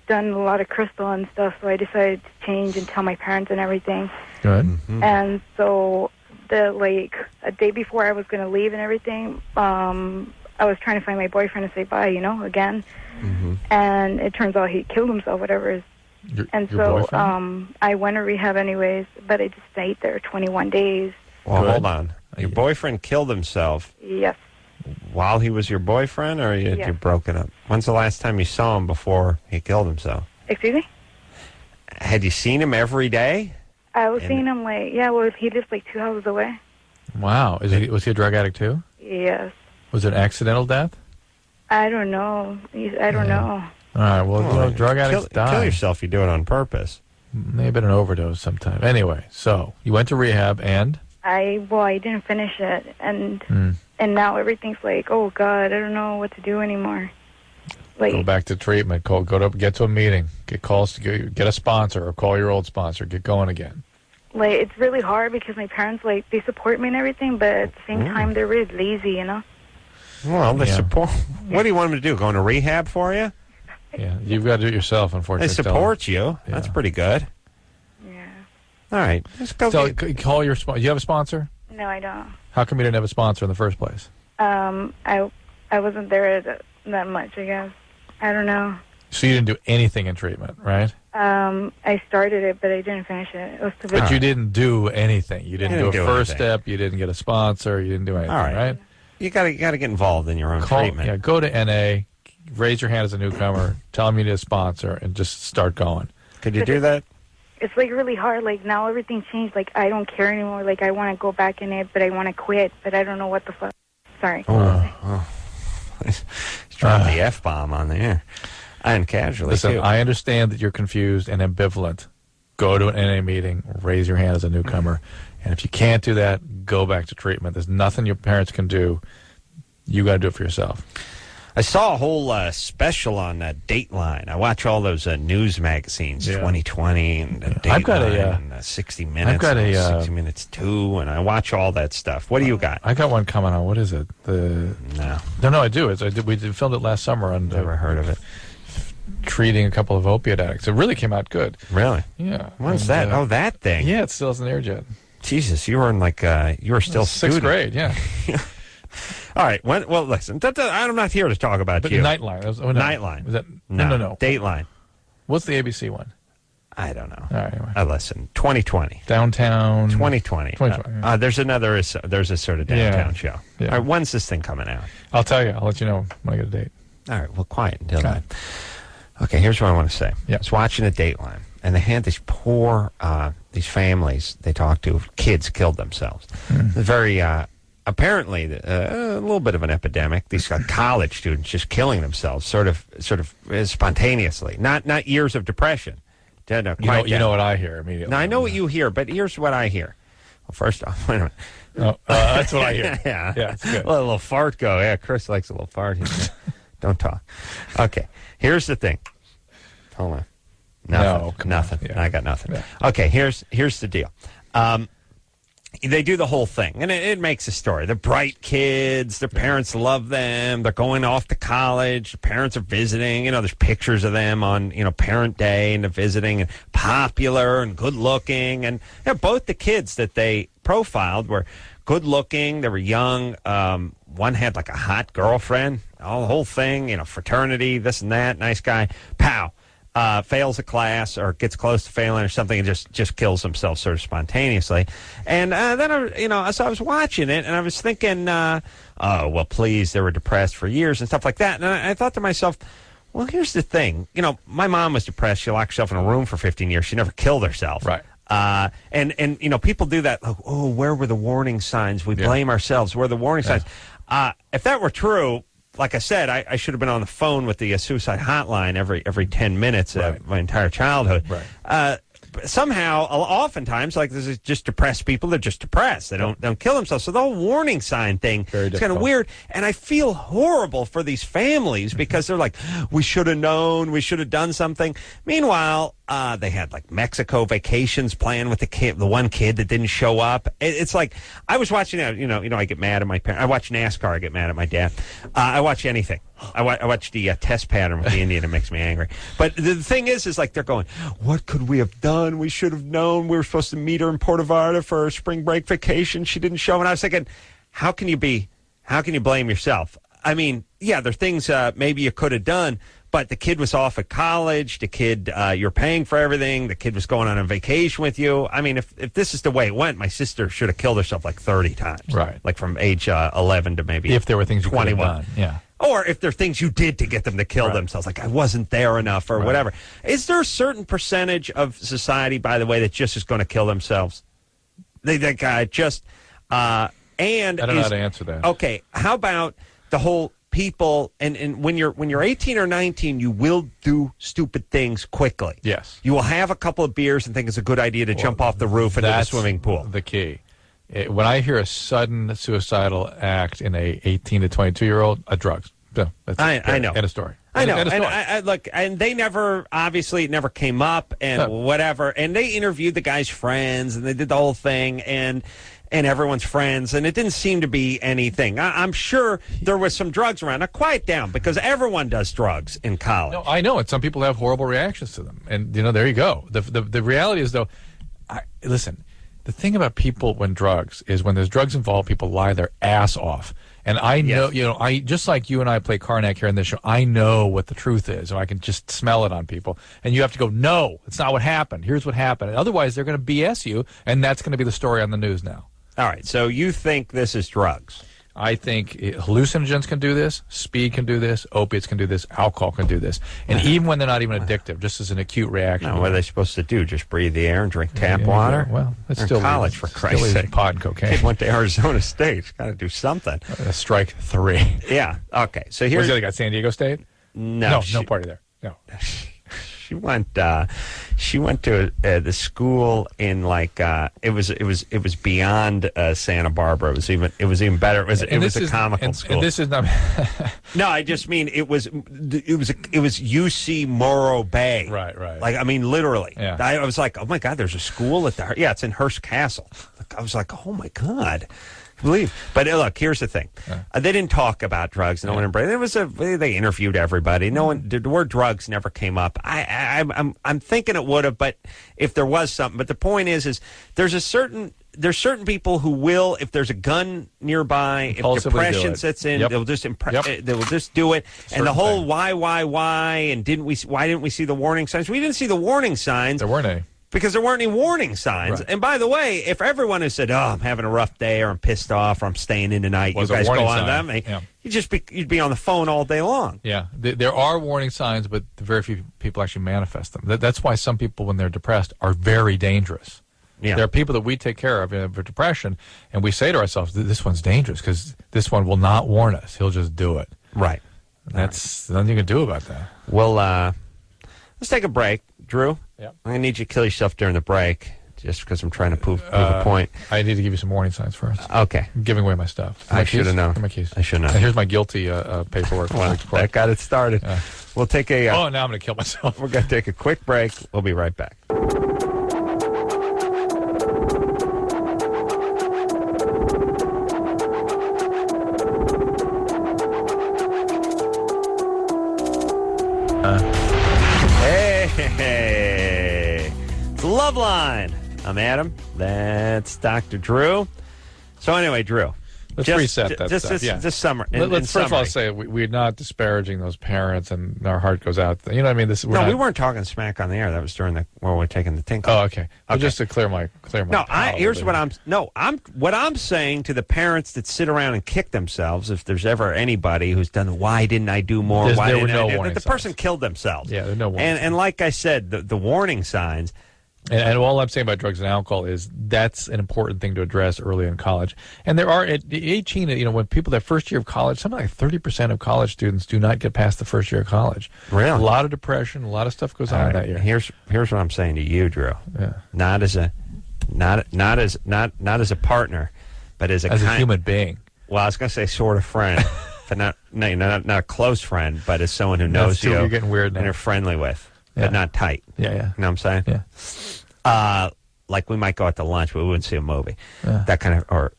Speaker 4: done a lot of crystal and stuff, so I decided to change and tell my parents and everything.
Speaker 3: Good.
Speaker 2: Mm-hmm.
Speaker 4: And so a day before I was going to leave and everything, I was trying to find my boyfriend to say bye, again. Mm-hmm. And it turns out he killed himself, whatever.
Speaker 3: Your
Speaker 4: I went to rehab anyways, but I just stayed there 21 days.
Speaker 2: Well, hold on. Your boyfriend killed himself.
Speaker 4: Yes.
Speaker 2: while he was your boyfriend, or you broken up? When's the last time you saw him before he killed himself?
Speaker 4: Excuse me?
Speaker 2: Had you seen him every day?
Speaker 4: I was seeing him he lives 2 houses away.
Speaker 3: Wow. Was he a drug addict too?
Speaker 4: Yes.
Speaker 3: Was it an accidental death?
Speaker 4: I don't know. I don't know.
Speaker 3: All right. Well, drug addicts die.
Speaker 2: Kill yourself. You do it on purpose.
Speaker 3: Maybe an overdose sometime. Anyway, so you went to rehab and?
Speaker 4: I didn't finish it, and now everything's oh God, I don't know what to do anymore.
Speaker 3: Go back to treatment. Get to a meeting. Get calls to get a sponsor or call your old sponsor. Get going again.
Speaker 4: It's really hard because my parents they support me and everything, but at the same time they're really lazy, you know.
Speaker 2: Well, they support. What do you want them to do? Go into rehab for you?
Speaker 3: Yeah, you've got to do it yourself. Unfortunately,
Speaker 2: they support you.
Speaker 3: Yeah.
Speaker 2: That's pretty good.
Speaker 4: Yeah.
Speaker 2: All right, just go.
Speaker 3: So call your sponsor. You have a sponsor?
Speaker 4: No, I don't.
Speaker 3: How come you didn't have a sponsor in the first place?
Speaker 4: I wasn't there that much, I guess. I don't know.
Speaker 3: So you didn't do anything in treatment, right?
Speaker 4: I started it, but I didn't finish it. It was too big.
Speaker 3: But you didn't do anything. You didn't do a first
Speaker 2: anything.
Speaker 3: step. You didn't get a sponsor. You didn't do anything, right?
Speaker 2: You got to get involved in your own treatment.
Speaker 3: Yeah, go to NA, raise your hand as a newcomer, tell them you need a sponsor, and just start going.
Speaker 2: Could you do that?
Speaker 4: It's really hard. Now everything changed. I don't care anymore. I want to go back in it, but I want to quit. But I don't know what the fuck. Sorry.
Speaker 2: He's dropping the F-bomb on the air. And casually,
Speaker 3: Listen,
Speaker 2: too.
Speaker 3: I understand that you're confused and ambivalent. Go to an NA meeting, raise your hand as a newcomer. And if you can't do that, go back to treatment. There's nothing your parents can do. You got to do it for yourself.
Speaker 2: I saw a whole special on Dateline. I watch all those news magazines, 2020 and Dateline,
Speaker 3: I've got
Speaker 2: and 60 Minutes,
Speaker 3: I've got
Speaker 2: 60 Minutes 2, and I watch all that stuff. What do you got?
Speaker 3: I got one coming on. What is it?
Speaker 2: No,
Speaker 3: I do. We filmed it last summer on.
Speaker 2: Never heard of it.
Speaker 3: Treating a couple of opiate addicts. It really came out good.
Speaker 2: Really?
Speaker 3: Yeah.
Speaker 2: When's that? That thing.
Speaker 3: Yeah, it still hasn't aired yet.
Speaker 2: Jesus, you were in you were still
Speaker 3: sixth grade. Yeah.
Speaker 2: All right. Well, listen. I'm not here to talk about you.
Speaker 3: Nightline.
Speaker 2: Nightline.
Speaker 3: Was that,
Speaker 2: no. Dateline.
Speaker 3: What's the ABC one?
Speaker 2: I don't know.
Speaker 3: All right. Anyway.
Speaker 2: Listen. 2020.
Speaker 3: Downtown.
Speaker 2: 2020.
Speaker 3: 2020.
Speaker 2: There's a sort of downtown show.
Speaker 3: Yeah.
Speaker 2: All right. When's this thing coming out?
Speaker 3: I'll tell you. I'll let you know when I get a date.
Speaker 2: All right. Well, quiet until then. Okay. Here's what I want to say.
Speaker 3: Yeah.
Speaker 2: I was watching a Dateline, and they had these poor these families they talked to. Kids killed themselves. Very. Apparently, a little bit of an epidemic. These college students just killing themselves, sort of spontaneously. Not years of depression.
Speaker 3: You know what I hear immediately.
Speaker 2: Now, I know what you hear, but here's what I hear. Well, first off, wait a minute.
Speaker 3: That's what I hear.
Speaker 2: Yeah,
Speaker 3: it's good.
Speaker 2: Let a little fart go. Yeah, Chris likes a little fart. Don't talk. Okay, here's the thing. Hold on. Nothing.
Speaker 3: Yeah.
Speaker 2: I got nothing.
Speaker 3: Yeah.
Speaker 2: Okay, here's the deal. They do the whole thing, and it makes a story. They're bright kids. Their parents love them. They're going off to college. The parents are visiting. There's pictures of them on, Parent Day, and they're visiting, and popular and good-looking. And both the kids that they profiled were good-looking. They were young. One had, a hot girlfriend. The whole thing, fraternity, this and that, nice guy. Pow. Fails a class or gets close to failing or something and just kills himself sort of spontaneously. And then, so I was watching it and I was thinking, well, please, they were depressed for years and stuff like that. And I thought to myself, well, here's the thing. My mom was depressed. She locked herself in a room for 15 years. She never killed herself.
Speaker 3: Right.
Speaker 2: And people do that. Like, where were the warning signs? We blame ourselves. Where are the warning signs? If that were true, like I said, I should have been on the phone with the suicide hotline every 10 minutes my entire childhood.
Speaker 3: Right.
Speaker 2: Somehow, oftentimes, this is just depressed people. They're just depressed. They don't kill themselves. So the whole warning sign thing is kind of weird. And I feel horrible for these families because they're like, we should have known. We should have done something. Meanwhile, they had Mexico vacations planned with the one kid that didn't show up. It's like I was watching. I get mad at my parents. I watch NASCAR. I get mad at my dad. I watch anything. I watch the test pattern with the Indian. It makes me angry. But the thing is they're going, what could we have done? We should have known. We were supposed to meet her in Puerto Vallarta for her spring break vacation. She didn't show. And I was thinking, how can you blame yourself? I mean, yeah, there are things maybe you could have done. But the kid was off at college. The kid, you're paying for everything. The kid was going on a vacation with you. I mean, if this is the way it went, my sister should have killed herself like 30 times.
Speaker 3: Right.
Speaker 2: Like from age 11 to maybe
Speaker 3: If there were things you could have
Speaker 2: 21.
Speaker 3: done. Yeah.
Speaker 2: Or if there are things you did to get them to kill themselves, like I wasn't there enough or whatever. Is there a certain percentage of society, by the way, that just is going to kill themselves? And
Speaker 3: I don't know how to answer that.
Speaker 2: Okay, how about the whole people and when you're 18 or 19, you will do stupid things quickly.
Speaker 3: Yes.
Speaker 2: You will have a couple of beers and think it's a good idea to jump off the roof into the swimming pool.
Speaker 3: The key. When I hear a sudden suicidal act in a 18 to 22-year-old, drugs. No, that's
Speaker 2: I know.
Speaker 3: End of story.
Speaker 2: I know.
Speaker 3: End of
Speaker 2: And
Speaker 3: story.
Speaker 2: I look, and they never, obviously, it never came up and whatever. And they interviewed the guy's friends and they did the whole thing and everyone's friends. And it didn't seem to be anything. I'm sure there was some drugs around. Now, quiet down because everyone does drugs in college.
Speaker 3: No, I know. And some people have horrible reactions to them. And, there you go. The reality is, though, listen, the thing about people when drugs is when there's drugs involved, people lie their ass off. And I know, I just like you and I play Karnak here in this show, I know what the truth is, and I can just smell it on people. And you have to go, no, it's not what happened. Here's what happened. And otherwise, they're going to BS you, and that's going to be the story on the news now.
Speaker 2: All right, so you think this is drugs?
Speaker 3: I think hallucinogens can do this, speed can do this, opiates can do this, alcohol can do this. And even when they're not even addictive, just as an acute reaction.
Speaker 2: Now, what are they supposed to do? Just breathe the air and drink tap water?
Speaker 3: Well, it's
Speaker 2: They're
Speaker 3: still
Speaker 2: in college,
Speaker 3: legal.
Speaker 2: for Christ's
Speaker 3: Still
Speaker 2: sake.
Speaker 3: pot and cocaine.
Speaker 2: Kid went to Arizona State. Got to do something.
Speaker 3: Strike 3.
Speaker 2: Yeah, okay. So
Speaker 3: Where's
Speaker 2: here's...
Speaker 3: the other guy, San Diego State?
Speaker 2: No,
Speaker 3: No party there. No.
Speaker 2: She went to the school in like it was beyond Santa Barbara. It was even better. It was a comical school.
Speaker 3: And this is not.
Speaker 2: No, I just mean it was UC Morro Bay.
Speaker 3: Right.
Speaker 2: Like I mean literally.
Speaker 3: Yeah.
Speaker 2: I was like, oh my God, there's a school at the it's in Hearst Castle. I was like, oh my God. But look, here's the thing: they didn't talk about drugs. No one embraced. They interviewed everybody. No one. The word drugs never came up. I'm thinking it would have, but if there was something. But the point is there's certain people who will, if there's a gun nearby, if depression sets in, they'll just they will just do it. And the whole why, and why didn't we see the warning signs? We didn't see the warning signs.
Speaker 3: There weren't any.
Speaker 2: Because there weren't any warning signs.
Speaker 3: Right.
Speaker 2: And by the way, if everyone who said, I'm having a rough day or I'm pissed off or I'm staying in tonight, you guys go on them, you'd be on the phone all day long.
Speaker 3: Yeah. There are warning signs, but very few people actually manifest them. That's why some people, when they're depressed, are very dangerous. Yeah. There are people that we take care of for depression, and we say to ourselves, this one's dangerous because this one will not warn us. He'll just do it.
Speaker 2: Right.
Speaker 3: That's nothing you can do about that.
Speaker 2: Well, let's take a break. Drew,
Speaker 3: Yep.
Speaker 2: I'm going to need you to kill yourself during the break just because I'm trying to prove a point.
Speaker 3: I need to give you some warning signs first.
Speaker 2: Okay.
Speaker 3: I'm giving away my stuff.
Speaker 2: I should have known.
Speaker 3: My keys.
Speaker 2: I should have known.
Speaker 3: And here's my guilty paperwork.
Speaker 2: Well, that got it started. We'll take a...
Speaker 3: now I'm going to kill myself.
Speaker 2: We're going to take a quick break. We'll be right back. Hey, it's Loveline. I'm Adam. That's Dr. Drew. So anyway, Drew.
Speaker 3: Let's reset that stuff.
Speaker 2: This summer.
Speaker 3: Let's first of all say we're not disparaging those parents, and our heart goes out. You know what I mean?
Speaker 2: We weren't talking smack on the air. That was during where we're taking the tinkle.
Speaker 3: Oh, okay. Well, just to clear my.
Speaker 2: Here's what I'm saying to the parents that sit around and kick themselves. If there's ever anybody who's done, why didn't I do more?
Speaker 3: There were no warning
Speaker 2: the person killed themselves.
Speaker 3: Yeah, there's no warning.
Speaker 2: And like I said, the warning signs.
Speaker 3: And all I'm saying about drugs and alcohol is that's an important thing to address early in college. And there are, at 18, when people, that first year of college, something like 30% of college students do not get past the first year of college.
Speaker 2: Really?
Speaker 3: A lot of depression, a lot of stuff goes on that year.
Speaker 2: Here's what I'm saying to you, Drew.
Speaker 3: Yeah.
Speaker 2: Not as a partner, but as a
Speaker 3: human being.
Speaker 2: Well, I was going to say sort of friend, but not a close friend, but as someone who knows you.
Speaker 3: You're getting weird now.
Speaker 2: And you're friendly with. But not tight.
Speaker 3: Yeah.
Speaker 2: You know what I'm saying?
Speaker 3: Yeah.
Speaker 2: Like we might go out to lunch, but we wouldn't see a movie.
Speaker 3: Yeah.
Speaker 2: That kind of,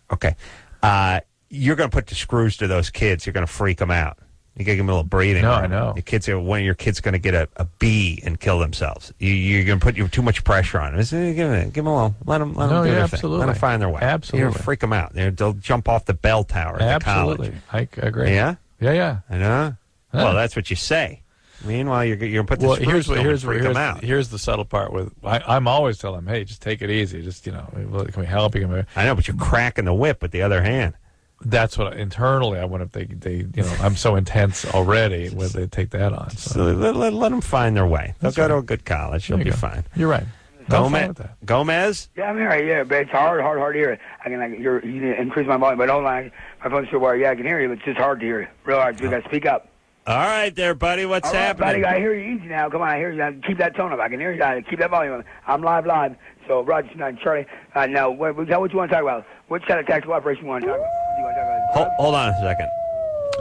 Speaker 2: you're going to put the screws to those kids. You're going to freak them out. You got to give them a little breathing.
Speaker 3: No,
Speaker 2: room.
Speaker 3: I know.
Speaker 2: One of your kids going to get a B and kill themselves. You're going to put too much pressure on them. Give them a little, let them do their
Speaker 3: absolutely.
Speaker 2: thing. Let them find their way.
Speaker 3: Absolutely.
Speaker 2: You're freak them out. They'll jump off the bell tower at the college.
Speaker 3: Absolutely. I agree.
Speaker 2: Yeah?
Speaker 3: Yeah.
Speaker 2: I know. Well, that's what you say. Meanwhile, you're going to put the
Speaker 3: Well,
Speaker 2: screws in them and freak them out.
Speaker 3: here's the subtle part. I'm always telling them, hey, just take it easy. Just can we help you?
Speaker 2: I know, but you're cracking the whip with the other hand.
Speaker 3: That's what internally I wonder if they I'm so intense already when they take that on.
Speaker 2: So let them find their way. They'll go to a good college. They'll be fine.
Speaker 3: You're right.
Speaker 2: Gomez?
Speaker 9: Yeah, I'm here. Yeah, but it's hard to hear it. You need to increase my volume, but hold on. My phone's still wired. Yeah, I can hear you, but it's just hard to hear you. Real hard. So we got to speak up.
Speaker 2: All right there, buddy. What's happening?
Speaker 9: Buddy, I hear you easy now. Come on, I hear you. Keep that tone up. I can hear you. Keep that volume up. I'm live. So, Roger, Charlie, now, what you want to talk about? Which side of tactical operation you want to talk about? Do you want to talk about?
Speaker 2: Hold on a second.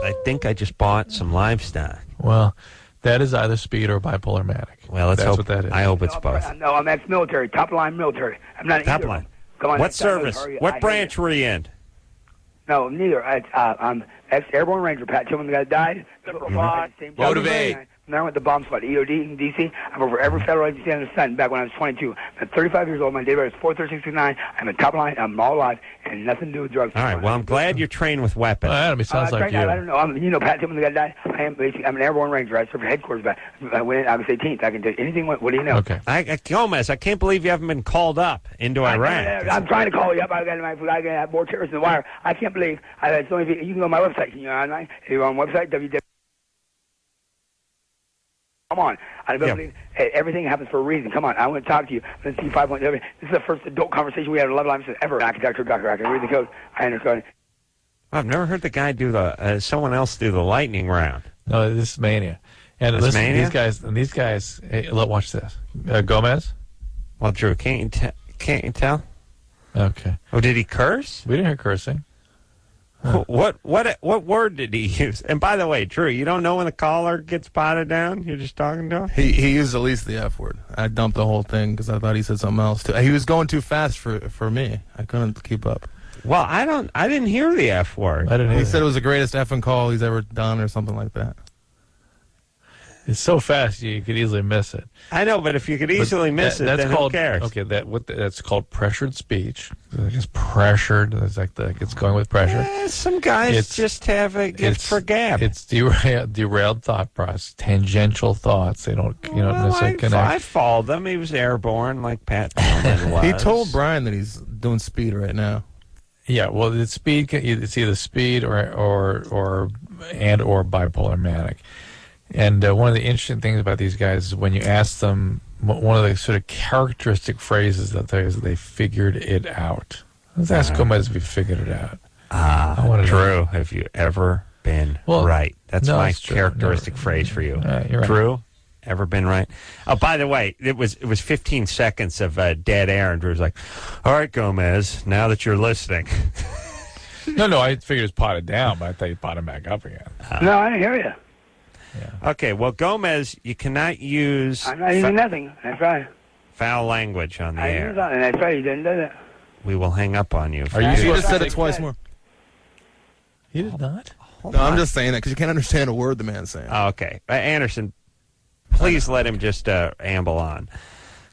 Speaker 2: I think I just bought some livestock.
Speaker 3: Well, that is either speed or bipolar manic.
Speaker 2: Well, let's hope
Speaker 3: what that is.
Speaker 2: I hope it's both.
Speaker 9: No, I'm ex-military, top-line military. I'm not
Speaker 2: Top
Speaker 9: either.
Speaker 2: line.
Speaker 9: Come on.
Speaker 2: What service? What branch were you in?
Speaker 9: No, neither. I'm ex-airborne ranger. Pat Tillman, the guy that died.
Speaker 2: Motivate.
Speaker 9: Now I went to bomb squad, EOD in D.C. I'm over every federal agency under the sun back when I was 22. I'm 35 years old. My date of birth is 4/36/69. I'm a top line. I'm all alive, and nothing to do with drugs.
Speaker 2: All right. Well, I'm glad you're trained with weapons.
Speaker 3: Adam, it sounds like you.
Speaker 9: I don't know. Pat Tillman, the guy that died. I'm an airborne ranger. I served for headquarters back. I went in August 18th. I can tell you anything. What do you know?
Speaker 3: Okay.
Speaker 2: Gomez, I can't believe you haven't been called up into Iraq.
Speaker 9: I'm trying to call you up. I got more terrorists in the wire. I can't believe. You can go on my website. Can you online? You're on website www. Come on. I don't believe everything happens for a reason. Come on. I want to talk to you. Let's see 5.7. This is the first adult conversation we had at Loveline ever. I can talk to a doctor. I can read the code. I understand.
Speaker 2: I've never heard the guy do someone else do the lightning round.
Speaker 3: No, this is mania. And listen,
Speaker 2: mania?
Speaker 3: these guys. Hey, watch this. Gomez.
Speaker 2: Well, Drew, can't you tell?
Speaker 3: Okay.
Speaker 2: Oh, did he curse?
Speaker 3: We didn't hear cursing.
Speaker 2: What word did he use? And by the way, Drew, you don't know when the caller gets potted down? You're just talking to him?
Speaker 7: He used at least the F word. I dumped the whole thing because I thought he said something else too. He was going too fast for me. I couldn't keep up.
Speaker 2: Well, I didn't hear the F word.
Speaker 3: I didn't hear
Speaker 7: He said it was the greatest effing call he's ever done or something like that.
Speaker 3: It's so fast you could easily miss it.
Speaker 2: I know, but if you could easily miss it, then who cares?
Speaker 3: Okay, that's called pressured speech. It's pressured. It's like it's going with pressure.
Speaker 2: Some guys just have a gift for gab.
Speaker 3: It's derailed thought process, tangential thoughts. They don't, necessarily connect.
Speaker 2: I followed them. He was airborne, like Pat Tillman was.
Speaker 7: He told Brian that he's doing speed right now.
Speaker 3: Yeah, well, it's speed. It's either speed or bipolar manic. And one of the interesting things about these guys is when you ask them, one of the sort of characteristic phrases that they figured it out. Let's ask Gomez if he figured it out.
Speaker 2: Drew, have you ever been right? That's my characteristic phrase for you.
Speaker 3: You're right.
Speaker 2: Drew, ever been right? Oh, by the way, it was 15 seconds of dead air, and Drew's like, all right, Gomez, now that you're listening.
Speaker 3: No, I figured it was potted down, but I thought you potted him back up again.
Speaker 9: No, I didn't hear you.
Speaker 3: Yeah.
Speaker 2: Okay, well, Gomez, you cannot use
Speaker 9: I'm not using nothing. That's right.
Speaker 2: foul language on the air.
Speaker 9: That's right. You didn't do that.
Speaker 2: We will hang up on you.
Speaker 7: You just said it twice more.
Speaker 3: He did not?
Speaker 7: No, I'm just saying that because you can't understand a word the man's saying.
Speaker 2: Oh, okay. Anderson, please let him just amble on.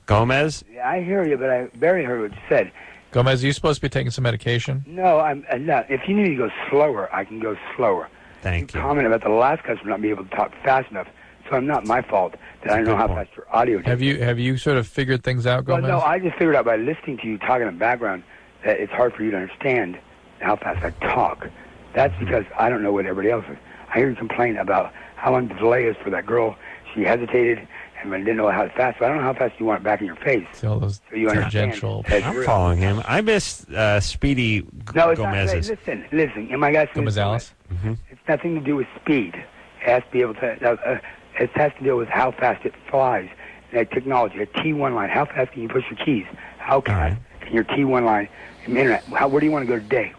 Speaker 2: Gomez?
Speaker 9: Yeah, I hear you, but I barely heard what you said.
Speaker 3: Gomez, are you supposed to be taking some medication?
Speaker 9: No, I'm not. If you need to go slower, I can go slower.
Speaker 2: Thank you.
Speaker 9: Comment about the last customer not being able to talk fast enough, so I'm not my fault that I don't know how fast your audio is.
Speaker 3: Have you sort of figured things out, Gomez?
Speaker 9: Well, no, I just figured out by listening to you talking in the background that it's hard for you to understand how fast I talk. That's because I don't know what everybody else is. I hear you complain about how long the delay is for that girl. She hesitated and didn't know how fast. So I don't know how fast you want it back in your face.
Speaker 3: See all those
Speaker 9: so you
Speaker 3: tangential.
Speaker 2: I'm following him. I missed Speedy Gomez's.
Speaker 9: Listen. Am I guys?
Speaker 3: Gomez-Alice?
Speaker 2: Mm-hmm.
Speaker 9: It's nothing to do with speed. It has to be able to. It has to do with how fast it flies. That technology, a T1 line. How fast can you push your keys? How fast can your T1 line? Internet. Where do you want to go today?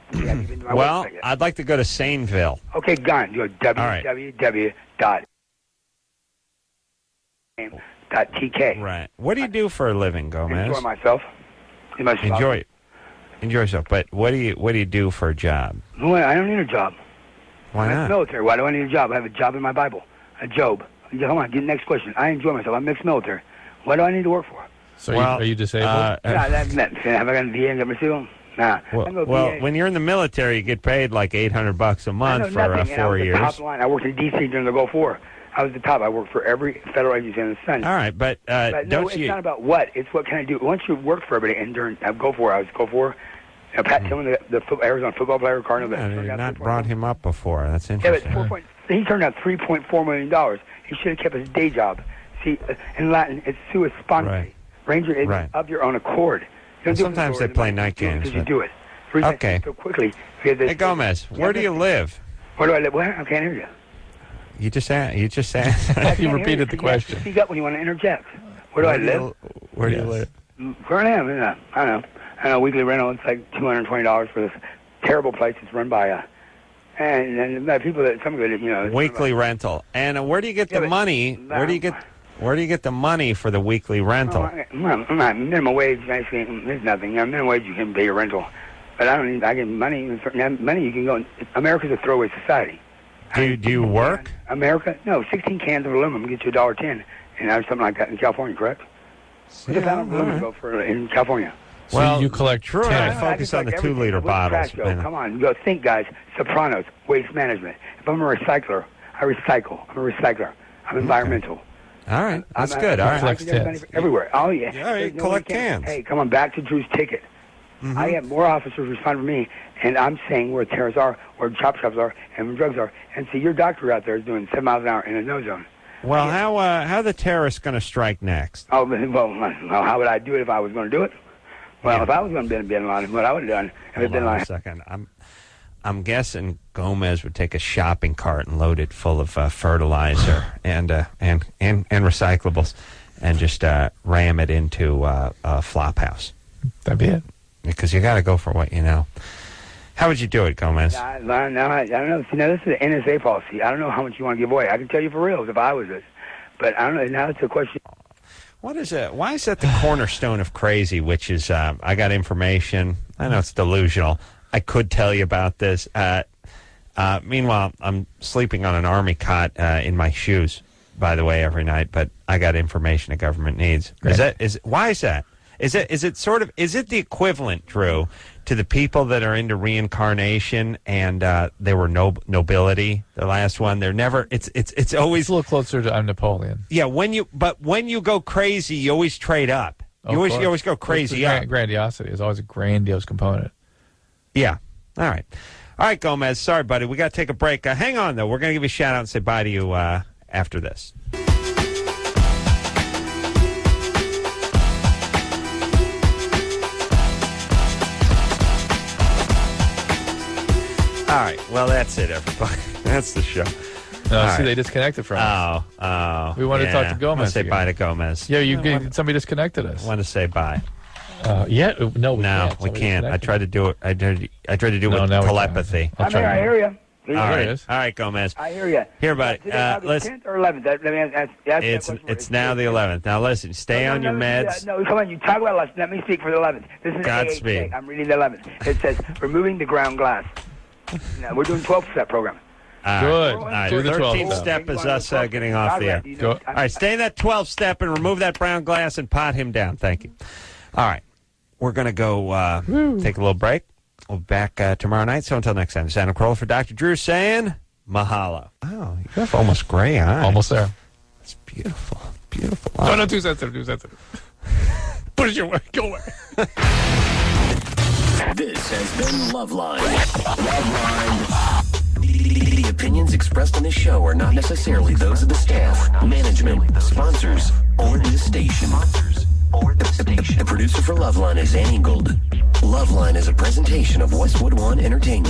Speaker 2: Well, I'd like to go to Saneville.
Speaker 9: Okay, gone. You go www.tk.
Speaker 2: Right. What do you do for a living, Gomez?
Speaker 9: Enjoy myself.
Speaker 2: Enjoy yourself. But what do you do for a job?
Speaker 9: Well, I don't need a job.
Speaker 2: Why not?
Speaker 9: I'm military. Why do I need a job? I have a job in my Bible. A Job. Hold on. Get the next question. I enjoy myself. I'm mixed military. What do I need to work for?
Speaker 3: So are you disabled?
Speaker 9: Have I got the VA and got my seal? Nah.
Speaker 2: Well, when you're in the military, you get paid like $800 a month for
Speaker 9: nothing, and I
Speaker 2: 4
Speaker 9: was
Speaker 2: years.
Speaker 9: The top line. I worked in D.C. during the Gulf War. I was the top. I worked for every federal agency in the sun.
Speaker 2: All right, but
Speaker 9: no,
Speaker 2: don't
Speaker 9: it's
Speaker 2: you?
Speaker 9: not about what. It's what can I do. Once you work for everybody, and during Gulf War, I was Gulf War. Pat Tillman, the Arizona football player, Cardinal.
Speaker 2: You've not brought him up before. That's
Speaker 9: Yeah,
Speaker 2: interesting.
Speaker 9: but he turned out $3.4 million. He should have kept his day job. See, in Latin, it's sua sponte.
Speaker 2: Right.
Speaker 9: Ranger is
Speaker 2: Right.
Speaker 9: of your own accord. You don't do it
Speaker 2: Sometimes
Speaker 9: for
Speaker 2: they play night games.
Speaker 9: because you
Speaker 2: but-
Speaker 9: do it. The reason I
Speaker 2: Okay.
Speaker 9: say it so quickly.
Speaker 2: Hey Gomez, where do you live?
Speaker 9: Where do I live? Where? I can't hear you.
Speaker 2: You just asked. You just
Speaker 9: I
Speaker 2: asked.
Speaker 9: can't
Speaker 3: You
Speaker 9: hear
Speaker 3: repeated the
Speaker 9: You have to
Speaker 3: question.
Speaker 9: Speak up when you want to interject. Where do I live?
Speaker 2: Where do you live?
Speaker 9: Where I am? I don't know. Weekly rental. It's like $220 for this terrible place. It's run by and people that some of it,
Speaker 2: Weekly rental. And where do you get the
Speaker 9: but-
Speaker 2: money? Where do you get the money for the weekly rental?
Speaker 9: Minimum wage actually is nothing. Minimum wage you can pay your rental, but I don't need. I get money. Money you can go. America's a throwaway society.
Speaker 2: Do you work?
Speaker 9: America? No, 16 cans of aluminum get you $1.10, and I have something like that in California, correct? What's a pound of aluminum go for in California?
Speaker 3: So
Speaker 2: Well,
Speaker 3: you collect
Speaker 2: true.
Speaker 3: 10.
Speaker 2: I focus on the 2-liter bottles.
Speaker 9: Go. Come on, go think, guys. Sopranos, waste management. If I'm a recycler, I recycle. I'm a recycler. I'm environmental.
Speaker 2: All right, that's good. All right.
Speaker 3: Collect cans.
Speaker 9: Everywhere. Oh, yeah.
Speaker 2: All right,
Speaker 9: There's no
Speaker 2: collect
Speaker 9: one can-
Speaker 2: cans.
Speaker 9: Hey, come on, back to Drew's ticket. I have more officers respond to me, and I'm saying where terrorists are, where chop shops are, and where drugs are. And see, your doctor out there is doing 7 miles an hour in a no zone.
Speaker 2: Well, how are the terrorists going to strike next?
Speaker 9: Oh, well, how would I do it if I was going to do it? Well, if I was going to be Bin Laden, what I would have done if
Speaker 2: Hold
Speaker 9: Bin
Speaker 2: on a
Speaker 9: Laden.
Speaker 2: second. I'm guessing Gomez would take a shopping cart and load it full of fertilizer and recyclables, and just ram it into a flop house.
Speaker 3: That'd be it.
Speaker 2: Because you got to go for what you know. How would you do it, Gomez?
Speaker 9: I don't know. See, now this is an NSA policy. I don't know how much you want to give away. I can tell you for reals if I was this. But I don't know. Now it's a question.
Speaker 2: What is it? Why is that the cornerstone of crazy, which is I got information. I know it's delusional. I could tell you about this. Meanwhile, I'm sleeping on an army cot in my shoes, by the way, every night. But I got information the government needs.
Speaker 3: Great.
Speaker 2: Why is that? Is it the equivalent, Drew, to the people that are into reincarnation and they were nobility? The last one, they're never. It's always
Speaker 3: It's a little closer to I'm Napoleon.
Speaker 2: Yeah, when you go crazy, you always trade up. You always go crazy up.
Speaker 3: Grandiosity is always a grandiose component.
Speaker 2: Yeah. All right, Gomez. Sorry, buddy. We got to take a break. Hang on, though. We're going to give you a shout out and say bye to you after this. All right. Well, that's it, everybody. That's the show.
Speaker 3: No,
Speaker 2: All
Speaker 3: see,
Speaker 2: right.
Speaker 3: they disconnected from us.
Speaker 2: Oh.
Speaker 3: We wanted to talk to
Speaker 2: I
Speaker 3: Gomez
Speaker 2: want to say
Speaker 3: again.
Speaker 2: bye to Gomez.
Speaker 3: Yeah, somebody disconnected us.
Speaker 2: I want to say bye.
Speaker 3: No, we
Speaker 2: No,
Speaker 3: can't.
Speaker 2: we
Speaker 3: Somebody
Speaker 2: can't. I
Speaker 3: disconnected.
Speaker 2: tried to do it. I tried to do it
Speaker 3: No,
Speaker 2: with
Speaker 3: now we
Speaker 2: telepathy.
Speaker 3: I'll
Speaker 9: I
Speaker 3: try
Speaker 9: I
Speaker 3: to-
Speaker 9: hear you.
Speaker 2: All
Speaker 3: There it
Speaker 2: right,
Speaker 3: is.
Speaker 2: all right, Gomez.
Speaker 9: I hear you.
Speaker 2: Here, buddy.
Speaker 9: Today, August
Speaker 2: Listen.
Speaker 9: 10th or 11th?
Speaker 2: It's now the 11th. Now listen, stay on your meds.
Speaker 9: No, come on. You talk about 11th. Let me speak for the 11th. This is
Speaker 2: Godspeed.
Speaker 9: AHA. I'm reading the 11th. It says removing the ground glass. Now, we're doing 12-step program.
Speaker 3: Good.
Speaker 2: All right,
Speaker 3: Do the
Speaker 2: 13th
Speaker 3: 12
Speaker 2: step is us getting off the air.
Speaker 3: Go.
Speaker 2: All right, stay in that 12 step and remove that brown glass and pot him down. Thank you. All right, we're going to go take a little break. We'll be back tomorrow night. So until next time, this is Adam Carolla for Dr. Drew saying mahalo. Oh, you have almost gray eyes.
Speaker 3: Almost there.
Speaker 2: It's beautiful. Beautiful.
Speaker 3: No, too sensitive. Put it your way. Go away.
Speaker 1: This has been Loveline. Loveline. The opinions expressed on this show are not necessarily those of the staff, management, sponsors, or the station. The producer for Loveline is Annie Gold. Loveline is a presentation of Westwood One Entertainment.